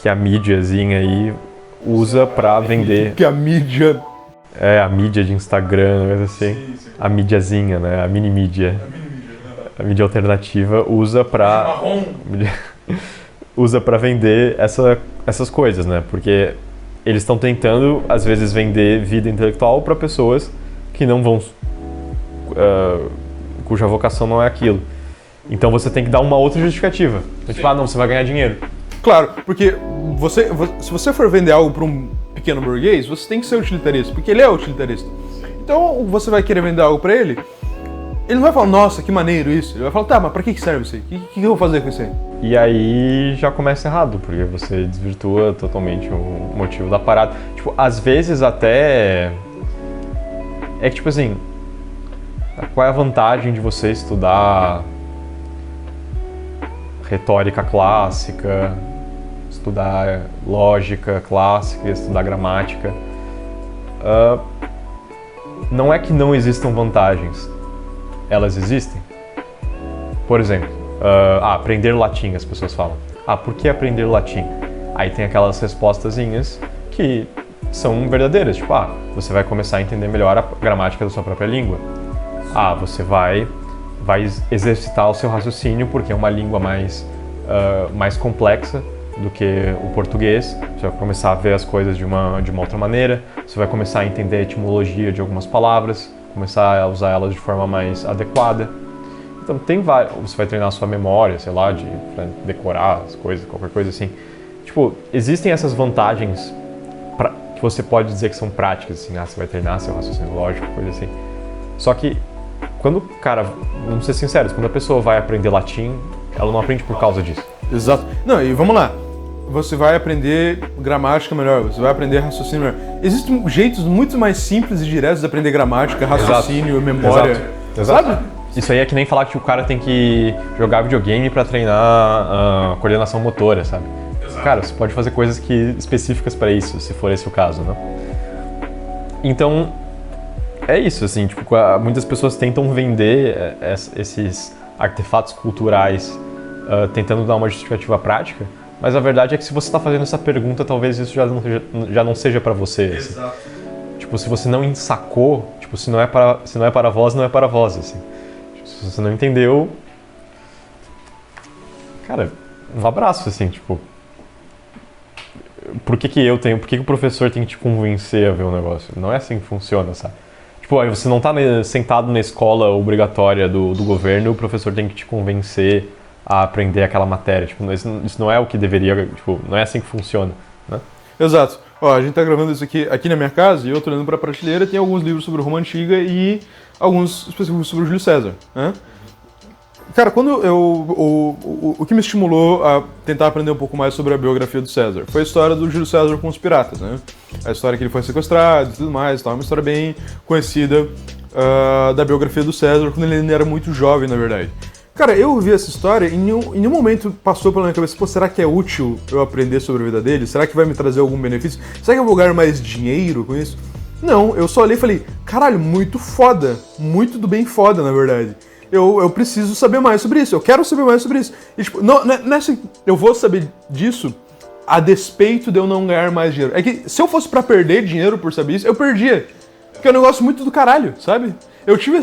a mídiazinha aí usa pra vender. Que a mídia... a mídia de Instagram, coisa assim. Sim. A mídiazinha, né? A mini mídia. A mídia alternativa usa pra... usa pra vender essas coisas, né? Porque eles estão tentando, às vezes, vender vida intelectual para pessoas que não vão... cuja vocação não é aquilo. Então você tem que dar uma outra justificativa. Tipo, não, você vai ganhar dinheiro. Claro, porque se você for vender algo para um pequeno burguês, você tem que ser utilitarista, porque ele é utilitarista. Então você vai querer vender algo para ele, ele não vai falar, nossa, que maneiro isso. Ele vai falar, tá, mas pra que serve isso aí? O que eu vou fazer com isso aí? E aí já começa errado, porque você desvirtua totalmente o motivo da parada. Tipo, às vezes até... É que, tipo assim, qual é a vantagem de você estudar retórica clássica, estudar lógica clássica, estudar gramática? Não é que não existam vantagens. Elas existem. Por exemplo, aprender latim, as pessoas falam. Por que aprender latim? Aí tem aquelas respostazinhas que são verdadeiras. Tipo, você vai começar a entender melhor a gramática da sua própria língua. Você vai exercitar o seu raciocínio porque é uma língua mais complexa do que o português. Você vai começar a ver as coisas de uma outra maneira. Você vai começar a entender a etimologia de algumas palavras, começar a usar elas de forma mais adequada. Então tem vários. Você vai treinar a sua memória, sei lá, pra decorar as coisas, qualquer coisa assim. Tipo, existem essas vantagens que você pode dizer que são práticas, assim, você vai treinar seu raciocínio lógico, coisa assim. Só que quando, cara, vamos ser sinceros, quando a pessoa vai aprender latim, ela não aprende por causa disso. Exato. Não, e vamos lá. Você vai aprender gramática melhor, você vai aprender raciocínio melhor. Existem jeitos muito mais simples e diretos de aprender gramática, raciocínio, memória. Exato. Sabe? Isso aí é que nem falar que o cara tem que jogar videogame pra treinar a coordenação motora, sabe? Exato. Cara, você pode fazer coisas específicas pra isso, se for esse o caso, né? Então, é isso, assim, tipo, muitas pessoas tentam vender esses artefatos culturais tentando dar uma justificativa prática, mas a verdade é que se você está fazendo essa pergunta, talvez isso já não seja para você. Exato. Assim. Tipo, se você não ensacou, tipo, se não é para vós, não é para vós, assim. Tipo, se você não entendeu, cara, um abraço, assim, tipo, por que o professor tem que te convencer a ver o negócio? Não é assim que funciona, sabe? Tipo, aí você não tá sentado na escola obrigatória do governo, o professor tem que te convencer a aprender aquela matéria. Tipo, isso não é o que deveria, tipo, não é assim que funciona, né? Exato. Ó, a gente tá gravando isso aqui na minha casa e eu tô olhando pra prateleira, tem alguns livros sobre Roma Antiga e alguns específicos sobre o Júlio César, né? Cara, quando o que me estimulou a tentar aprender um pouco mais sobre a biografia do César foi a história do Júlio César com os piratas, né? A história que ele foi sequestrado e tudo mais, tá? Uma história bem conhecida da biografia do César quando ele ainda era muito jovem, na verdade. Cara, eu ouvi essa história e em nenhum momento passou pela minha cabeça, será que é útil eu aprender sobre a vida dele? Será que vai me trazer algum benefício? Será que eu vou ganhar mais dinheiro com isso? Não, eu só olhei e falei, caralho, muito foda, muito do bem foda, na verdade. Eu preciso saber mais sobre isso, eu quero saber mais sobre isso. E, tipo, não é assim, eu vou saber disso a despeito de eu não ganhar mais dinheiro. É que se eu fosse pra perder dinheiro por saber isso, eu perdia. Porque é um negócio muito do caralho, sabe? Eu tive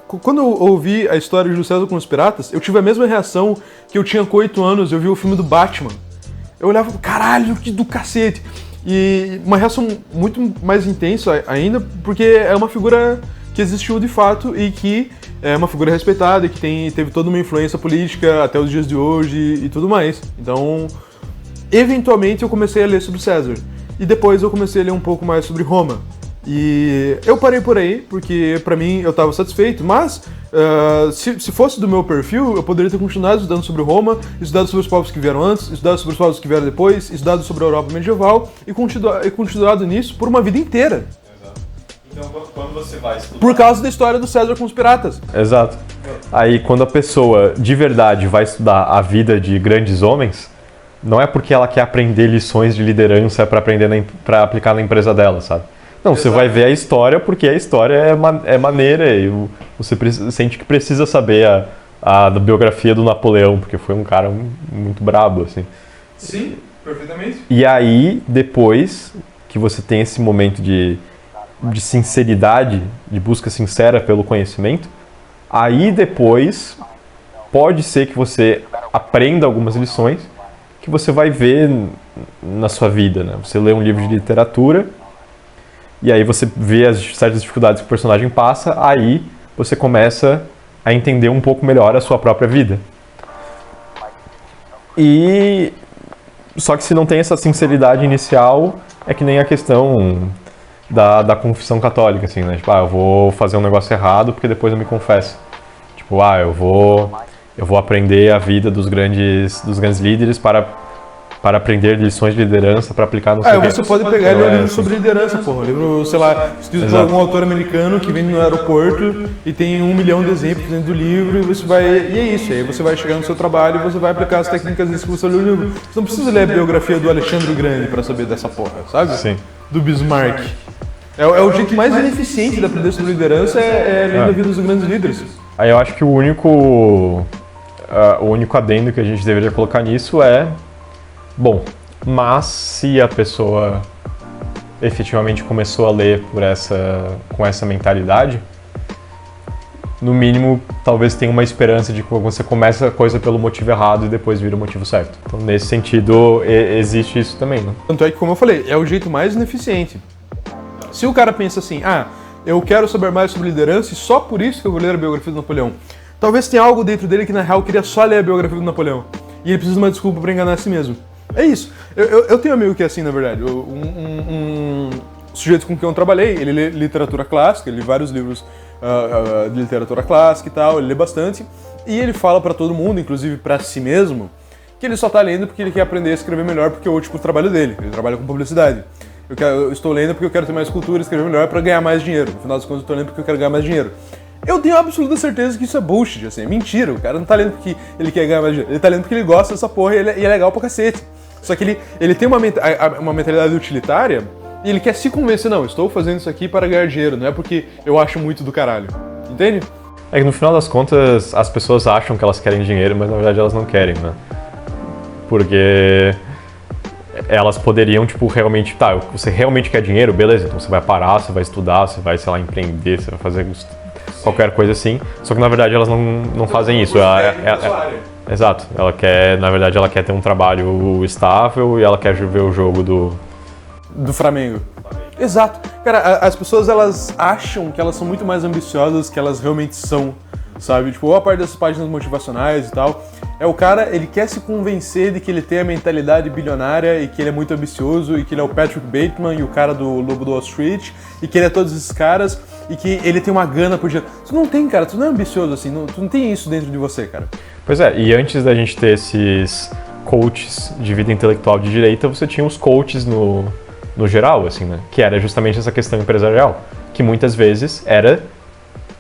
quando eu ouvi a história de Júlio César com os piratas, eu tive a mesma reação que eu tinha com 8 anos, eu vi o filme do Batman. Eu olhava, caralho, que do cacete. E uma reação muito mais intensa ainda, porque é uma figura que existiu de fato e que é uma figura respeitada e que teve toda uma influência política até os dias de hoje e tudo mais. Então, eventualmente eu comecei a ler sobre César. E depois eu comecei a ler um pouco mais sobre Roma. E eu parei por aí, porque pra mim eu tava satisfeito, mas se fosse do meu perfil, eu poderia ter continuado estudando sobre Roma, estudado sobre os povos que vieram antes, estudado sobre os povos que vieram depois, estudado sobre a Europa medieval e continuado nisso por uma vida inteira. Exato. Então quando você vai estudar... Por causa da história do César com os piratas. Exato. Aí quando a pessoa de verdade vai estudar a vida de grandes homens, não é porque ela quer aprender lições de liderança pra aplicar na empresa dela, sabe? Não, você vai ver a história porque a história é maneira e você sente que precisa saber a biografia do Napoleão, porque foi um cara muito brabo, assim. Sim, perfeitamente. E aí, depois que você tem esse momento de de sinceridade, de busca sincera pelo conhecimento, aí depois pode ser que você aprenda algumas lições que você vai ver na sua vida, né? Você lê um livro de literatura e aí você vê as certas dificuldades que o personagem passa, aí você começa a entender um pouco melhor a sua própria vida. E só que se não tem essa sinceridade inicial, é que nem a questão da confissão católica, assim, né? Tipo, eu vou fazer um negócio errado porque depois eu me confesso. Tipo, eu vou aprender a vida dos grandes líderes para aprender lições de liderança, para aplicar no seu Você pode pegar e ler um livro sobre liderança, porra. Um livro, sei lá, escrito por algum autor americano que vem no aeroporto e tem 1 milhão de exemplos dentro do livro e você vai... E é isso, aí você vai chegar no seu trabalho e você vai aplicar as técnicas que você leu no livro. Você não precisa ler a biografia do Alexandre o Grande para saber dessa porra, sabe? Sim. Do Bismarck. É o jeito mais ineficiente de aprender sobre liderança é lendo a vida dos grandes líderes. Aí eu acho que o único adendo que a gente deveria colocar nisso é... Bom, mas se a pessoa efetivamente começou a ler com essa mentalidade, no mínimo, talvez tenha uma esperança de que você começa a coisa pelo motivo errado e depois vira o motivo certo. Então, nesse sentido, existe isso também, né? Tanto é que, como eu falei, é o jeito mais ineficiente. Se o cara pensa assim, eu quero saber mais sobre liderança e só por isso que eu vou ler a biografia do Napoleão, talvez tenha algo dentro dele que, na real, queria só ler a biografia do Napoleão. E ele precisa de uma desculpa para enganar a si mesmo. É isso. Eu tenho um amigo que é assim, na verdade. Um sujeito com quem eu trabalhei, ele lê literatura clássica, ele lê vários livros de literatura clássica e tal, ele lê bastante. E ele fala pra todo mundo, inclusive pra si mesmo, que ele só tá lendo porque ele quer aprender a escrever melhor, porque é o tipo de trabalho dele. Ele trabalha com publicidade. Eu estou lendo porque eu quero ter mais cultura, escrever melhor pra ganhar mais dinheiro. No final das contas, eu estou lendo porque eu quero ganhar mais dinheiro. Eu tenho absoluta certeza que isso é bullshit, assim, é mentira. O cara não tá lendo porque ele quer ganhar mais dinheiro. Ele tá lendo porque ele gosta dessa porra e é legal pra cacete. Só que ele tem uma mentalidade utilitária e ele quer se convencer, não, estou fazendo isso aqui para ganhar dinheiro, não é porque eu acho muito do caralho. Entende? É que no final das contas, as pessoas acham que elas querem dinheiro, mas na verdade elas não querem, né? Porque elas poderiam, tipo, realmente... você realmente quer dinheiro? Beleza, então você vai parar, você vai estudar, você vai, sei lá, empreender, você vai fazer qualquer coisa assim. Só que na verdade elas não fazem isso. Exato. Na verdade ela quer ter um trabalho estável e ela quer ver o jogo do Flamengo. Exato. Cara, as pessoas, elas acham que elas são muito mais ambiciosas que elas realmente são, sabe? Tipo, boa parte dessas páginas motivacionais e tal, o cara, ele quer se convencer de que ele tem a mentalidade bilionária e que ele é muito ambicioso e que ele é o Patrick Bateman e o cara do Lobo do Wall Street e que ele é todos esses caras e que ele tem uma gana por dinheiro. Tu não tem, cara, tu não é ambicioso assim, tu não tem isso dentro de você, cara. Pois é, e antes da gente ter esses coaches de vida intelectual de direita, você tinha os coaches no geral, assim, né? Que era justamente essa questão empresarial, que muitas vezes era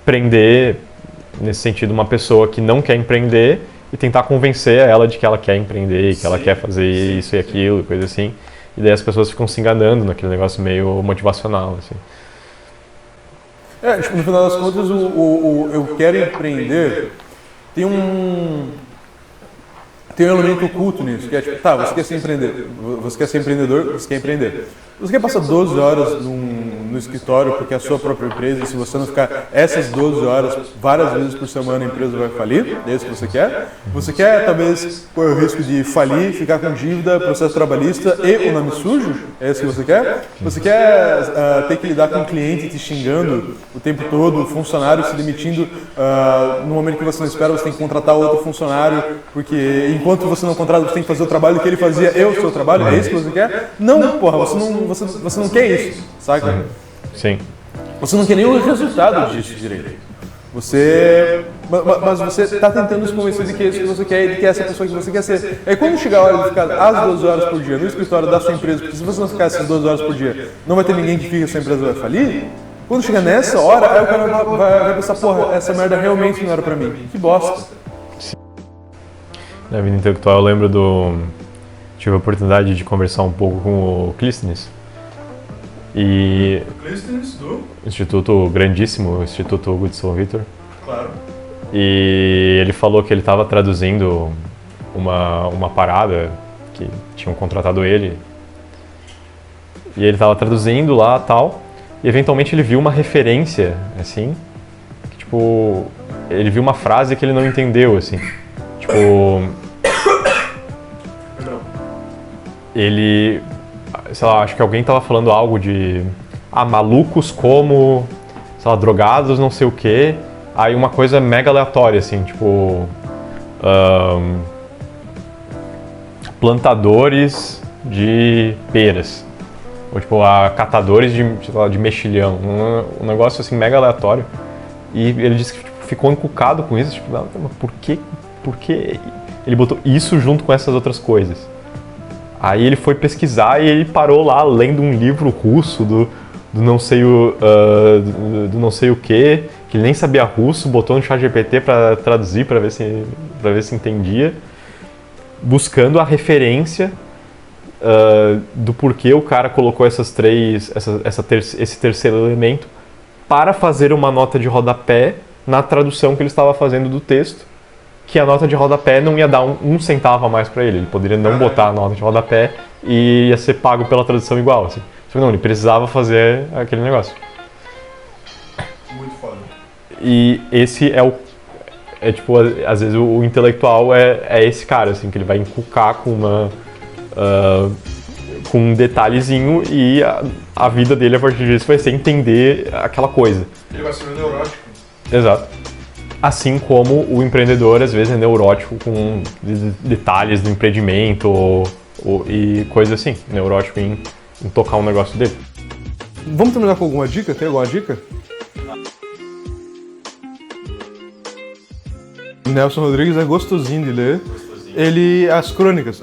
prender, nesse sentido, uma pessoa que não quer empreender e tentar convencer ela de que ela quer empreender, que ela quer fazer isso e aquilo, coisa assim. E daí as pessoas ficam se enganando naquele negócio meio motivacional, assim. Tipo, no final das contas, eu quero empreender tem um elemento oculto nisso, que é tipo, você quer ser empreendedor, você quer ser empreendedor, você quer empreender. Você quer passar 12 horas no escritório porque é a sua própria empresa e se você não ficar essas 12 horas várias vezes por semana a empresa vai falir? É isso que você quer? Você quer, talvez, correr o risco de falir, ficar com dívida, processo trabalhista e o nome sujo? É isso que você quer? Você quer ter que lidar com um cliente te xingando o tempo todo, funcionário se demitindo no momento que você não espera, você tem que contratar outro funcionário porque enquanto você não contrata, você tem que fazer o trabalho que ele fazia e o seu trabalho? É isso que você quer? Não, porra, você não quer isso, saca? Sim. Você não quer nenhum resultado disso direito. Mas você está tentando se convencer de que é isso que você quer e de que é essa pessoa que você quer ser. Aí quando chegar a hora de ficar às 12 horas por dia no escritório da sua empresa, porque se você não ficar essas 12 horas por dia, não vai ter ninguém que fique, a sua empresa vai falir. Quando chegar nessa hora, aí o cara vai pensar, porra, essa merda realmente não era pra mim. Que bosta. Na vida intelectual eu lembro tive a oportunidade de conversar um pouco com o Clístenes. E Clístenes do Instituto grandíssimo, Instituto Hugo de São Vitor. Claro. E ele falou que ele estava traduzindo uma parada que tinham contratado ele. E ele estava traduzindo lá tal. e eventualmente ele viu uma referência, assim, que, tipo, ele viu uma frase que ele não entendeu, assim. Tipo, ele, sei lá, acho que alguém tava falando algo de, malucos como, sei lá, drogados, não sei o quê. Aí uma coisa mega aleatória, assim, tipo, plantadores de peras. Ou tipo, catadores de, sei lá, de mexilhão. Um negócio assim mega aleatório. E ele disse que tipo, ficou encucado com isso, tipo, mas por que ele botou isso junto com essas outras coisas? Aí ele foi pesquisar e ele parou lá lendo um livro russo do não sei o que ele nem sabia russo, botou no ChatGPT para traduzir, para ver se entendia, buscando a referência do porquê o cara colocou esse terceiro elemento para fazer uma nota de rodapé na tradução que ele estava fazendo do texto, que a nota de rodapé não ia dar um centavo a mais para ele. Ele poderia não botar a nota de rodapé e ia ser pago pela tradução igual. Assim. Só que não, ele precisava fazer aquele negócio. Muito foda. E esse é tipo, às vezes o intelectual é esse cara, assim, que ele vai encucar com com um detalhezinho e a vida dele a partir disso vai ser entender aquela coisa. Ele vai ser meio neurótico. Exato. Assim como o empreendedor às vezes é neurótico com detalhes do empreendimento e coisas assim, neurótico em tocar um negócio dele. Vamos terminar com alguma dica? Tem alguma dica? Nelson Rodrigues é gostosinho de ler. Ele, as crônicas,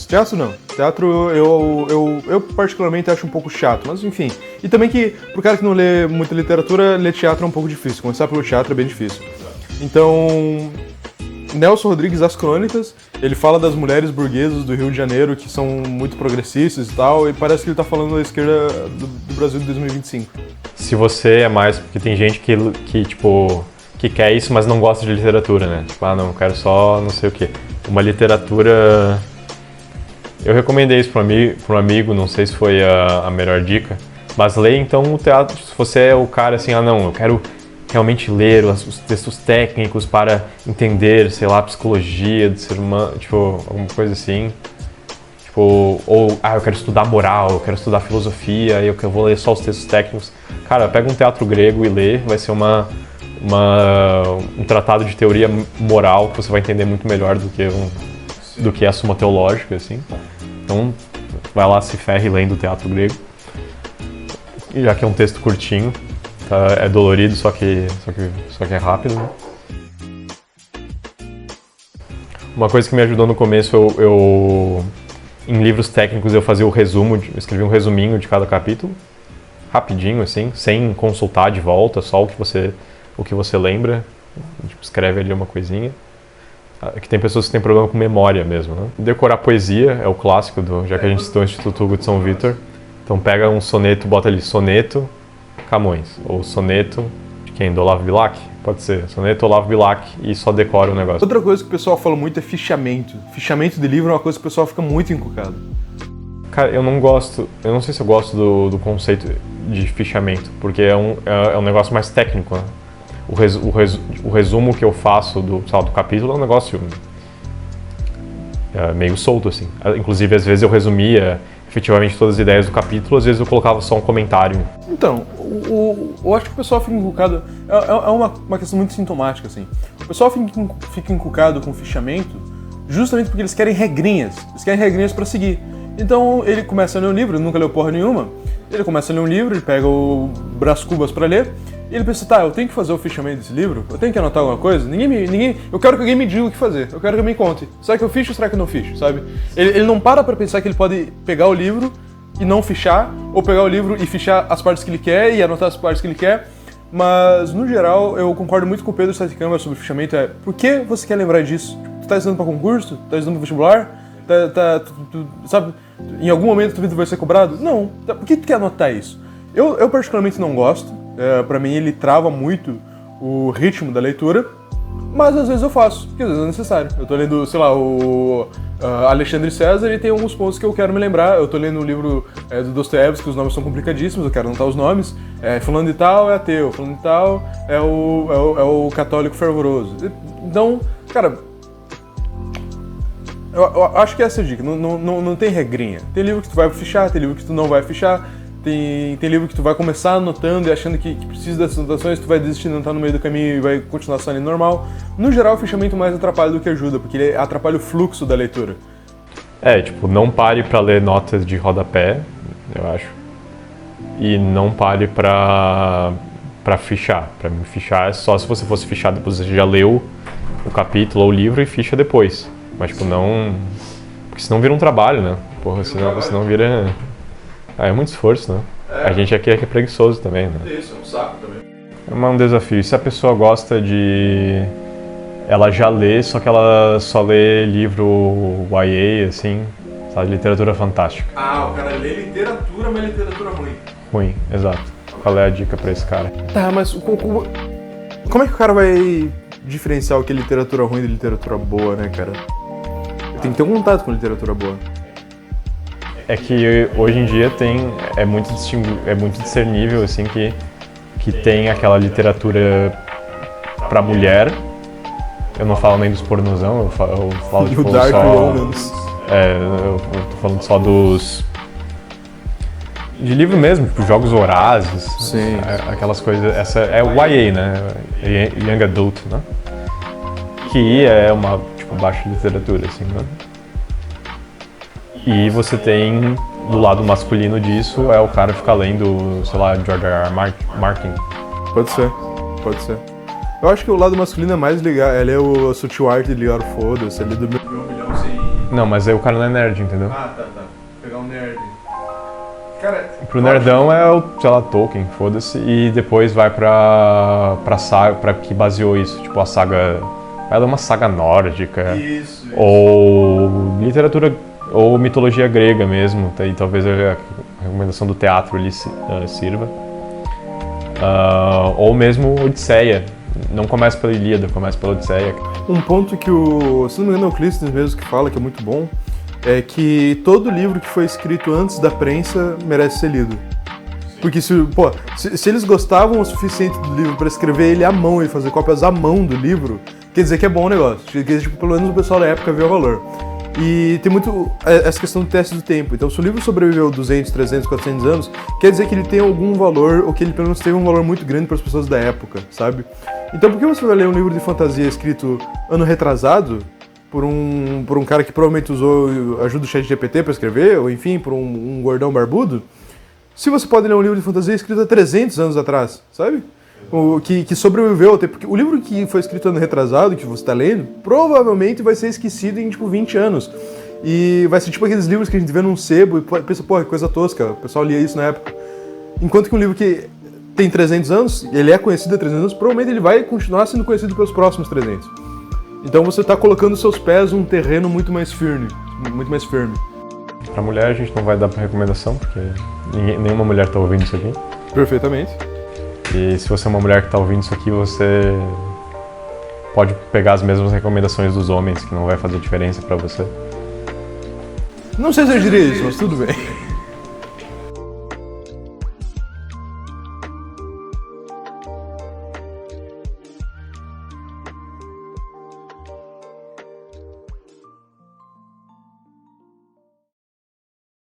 teatro não. Teatro eu particularmente acho um pouco chato, mas enfim. E também que, pro cara que não lê muita literatura, ler teatro é um pouco difícil. Começar pelo teatro é bem difícil. Então, Nelson Rodrigues, As Crônicas, ele fala das mulheres burguesas do Rio de Janeiro que são muito progressistas e tal, e parece que ele tá falando da esquerda do Brasil de 2025. Se você é mais, porque tem gente que tipo, que quer isso, mas não gosta de literatura, né? Tipo, não, eu quero só não sei o quê. Uma literatura... Eu recomendei isso para um amigo, não sei se foi a melhor dica, mas leia então o teatro, se você é o cara assim, não, eu quero realmente ler os textos técnicos para entender, sei lá, a psicologia do ser humano, tipo, alguma coisa assim. Tipo, ou, eu quero estudar moral, eu quero estudar filosofia, e eu vou ler só os textos técnicos. Cara, pega um teatro grego e lê, vai ser um tratado de teoria moral que você vai entender muito melhor do que a Suma Teológica, assim. Então, vai lá, se ferre lendo o teatro grego. E já que é um texto curtinho, tá, é dolorido, só que é rápido, né? Uma coisa que me ajudou no começo, em livros técnicos eu fazia eu escrevia um resuminho de cada capítulo, rapidinho, assim, sem consultar de volta, só o que você lembra, tipo, escreve ali uma coisinha. Que tem pessoas que têm problema com memória mesmo, né? Decorar poesia é o clássico, já que a gente citou o Instituto Hugo de São Vítor. Então pega um soneto, bota ali soneto Camões, ou soneto de quem? Do Olavo Bilac? Pode ser, soneto Olavo Bilac e só decora o negócio. Outra coisa que o pessoal fala muito é fichamento. Fichamento de livro é uma coisa que o pessoal fica muito encucado. Cara, eu não sei se eu gosto do conceito de fichamento, porque é um negócio mais técnico, né? O resumo que eu faço do capítulo é um negócio meio solto, assim. Inclusive, às vezes eu resumia efetivamente todas as ideias do capítulo, às vezes eu colocava só um comentário. Então, eu acho que o pessoal fica encucado... É uma questão muito sintomática, assim. O pessoal fica encucado com fichamento justamente porque eles querem regrinhas. Eles querem regrinhas pra seguir. Então, ele começa a ler um livro, ele nunca leu porra nenhuma. Ele começa a ler um livro, ele pega o Brás Cubas pra ler, e ele pensa, eu tenho que fazer o fichamento desse livro? Eu tenho que anotar alguma coisa? Eu quero que alguém me diga o que fazer, eu quero que alguém me conte. Será que eu ficho ou será que eu não ficho, sabe? Ele não para pra pensar que ele pode pegar o livro e não fichar, ou pegar o livro e fichar as partes que ele quer e anotar as partes que ele quer. Mas, no geral, eu concordo muito com o Pedro Saticama sobre o fichamento. Por que você quer lembrar disso? Tu tá estudando pra concurso? Tá estudando pro vestibular? Sabe? Em algum momento tu vai ser cobrado? Não. Por que tu quer anotar isso? Eu particularmente não gosto. Pra mim ele trava muito o ritmo da leitura, mas às vezes eu faço, porque às vezes é necessário. Eu tô lendo, sei lá, o Alexandre César e tem alguns pontos que eu quero me lembrar. Eu tô lendo um livro do Dostoiévski, que os nomes são complicadíssimos, eu quero anotar os nomes. Fulano de tal é ateu, fulano de tal é o católico fervoroso. Então, cara, eu acho que essa é a dica, não tem regrinha. Tem livro que tu vai fichar, tem livro que tu não vai fichar, tem livro que tu vai começar anotando e achando que precisa dessas anotações, tu vai desistir, não tá no meio do caminho e vai continuar só ali normal. No geral, o fichamento mais atrapalha do que ajuda, porque ele atrapalha o fluxo da leitura. Tipo, não pare pra ler notas de rodapé, eu acho. E não pare pra fichar. Pra mim, fichar é só se você fosse fichar depois você já leu o capítulo ou o livro e ficha depois. Mas, tipo, não... Porque senão vira um trabalho, né? Porra, senão vira... é muito esforço, né? A gente aqui é preguiçoso também, né? Isso, é um saco também. É um desafio. Se a pessoa gosta de... Ela já lê, só que ela só lê livro YA, assim, sabe? Literatura fantástica. O cara lê literatura, mas literatura ruim. Ruim, exato. Qual é a dica pra esse cara? Tá, mas como é que o cara vai diferenciar o que é literatura ruim de literatura boa, né, cara? Tem que ter um contato com literatura boa. É que hoje em dia é muito discernível, assim, que tem aquela literatura pra mulher. Eu não falo nem dos pornozão, eu falo tipo, Dark só... Romance. Eu tô falando só de livro mesmo, tipo Jogos Vorazes. Sim. Aquelas coisas... Essa é o YA, né? Young Adult, né? Que é uma, tipo, baixa literatura, assim, né? E você tem, do lado masculino disso, é o cara ficar lendo, sei lá, George R. R. Martin. Pode ser. Eu acho que o lado masculino é mais ligar, ele é a sutil arte de ligar o foda-se, ali do 1 milhão sem... Não, mas aí o cara não é nerd, entendeu? Tá. Pegar um nerd. Cara... Pro nerdão é o, sei lá, Tolkien, foda-se, e depois vai pra saga, pra que baseou isso, tipo a saga... Ela é uma saga nórdica. Isso. Ou literatura, ou mitologia grega mesmo, e talvez a recomendação do teatro ali sirva. Ou mesmo Odisseia. Não começa pela Ilíada, começa pela Odisseia. Um ponto que se não me engano é o Clístenes mesmo que fala, que é muito bom, é que todo livro que foi escrito antes da prensa merece ser lido. Porque se eles gostavam o suficiente do livro para escrever ele à mão e fazer cópias à mão do livro, quer dizer que é bom o negócio. Quer dizer, tipo, pelo menos o pessoal da época viu o valor. E tem muito essa questão do teste do tempo. Então, se o livro sobreviveu 200, 300, 400 anos, quer dizer que ele tem algum valor, ou que ele pelo menos teve um valor muito grande para as pessoas da época, sabe? Então, por que você vai ler um livro de fantasia escrito ano retrasado, por um cara que provavelmente usou ajuda do ChatGPT para escrever, ou enfim, por um gordão barbudo, se você pode ler um livro de fantasia escrito há 300 anos atrás, sabe? Que sobreviveu até, porque o livro que foi escrito ano retrasado, que você está lendo, provavelmente vai ser esquecido em, tipo, 20 anos. E vai ser tipo aqueles livros que a gente vê num sebo e pensa, porra, que coisa tosca, o pessoal lia isso na época. Enquanto que um livro que tem 300 anos, ele é conhecido há 300 anos, provavelmente ele vai continuar sendo conhecido pelos próximos 300. Então você está colocando seus pés num terreno muito mais firme. Pra mulher a gente não vai dar recomendação, porque nenhuma mulher tá ouvindo isso aqui. Perfeitamente. E se você é uma mulher que tá ouvindo isso aqui, você pode pegar as mesmas recomendações dos homens, que não vai fazer diferença pra você. Não sei se eu diria isso, mas tudo bem.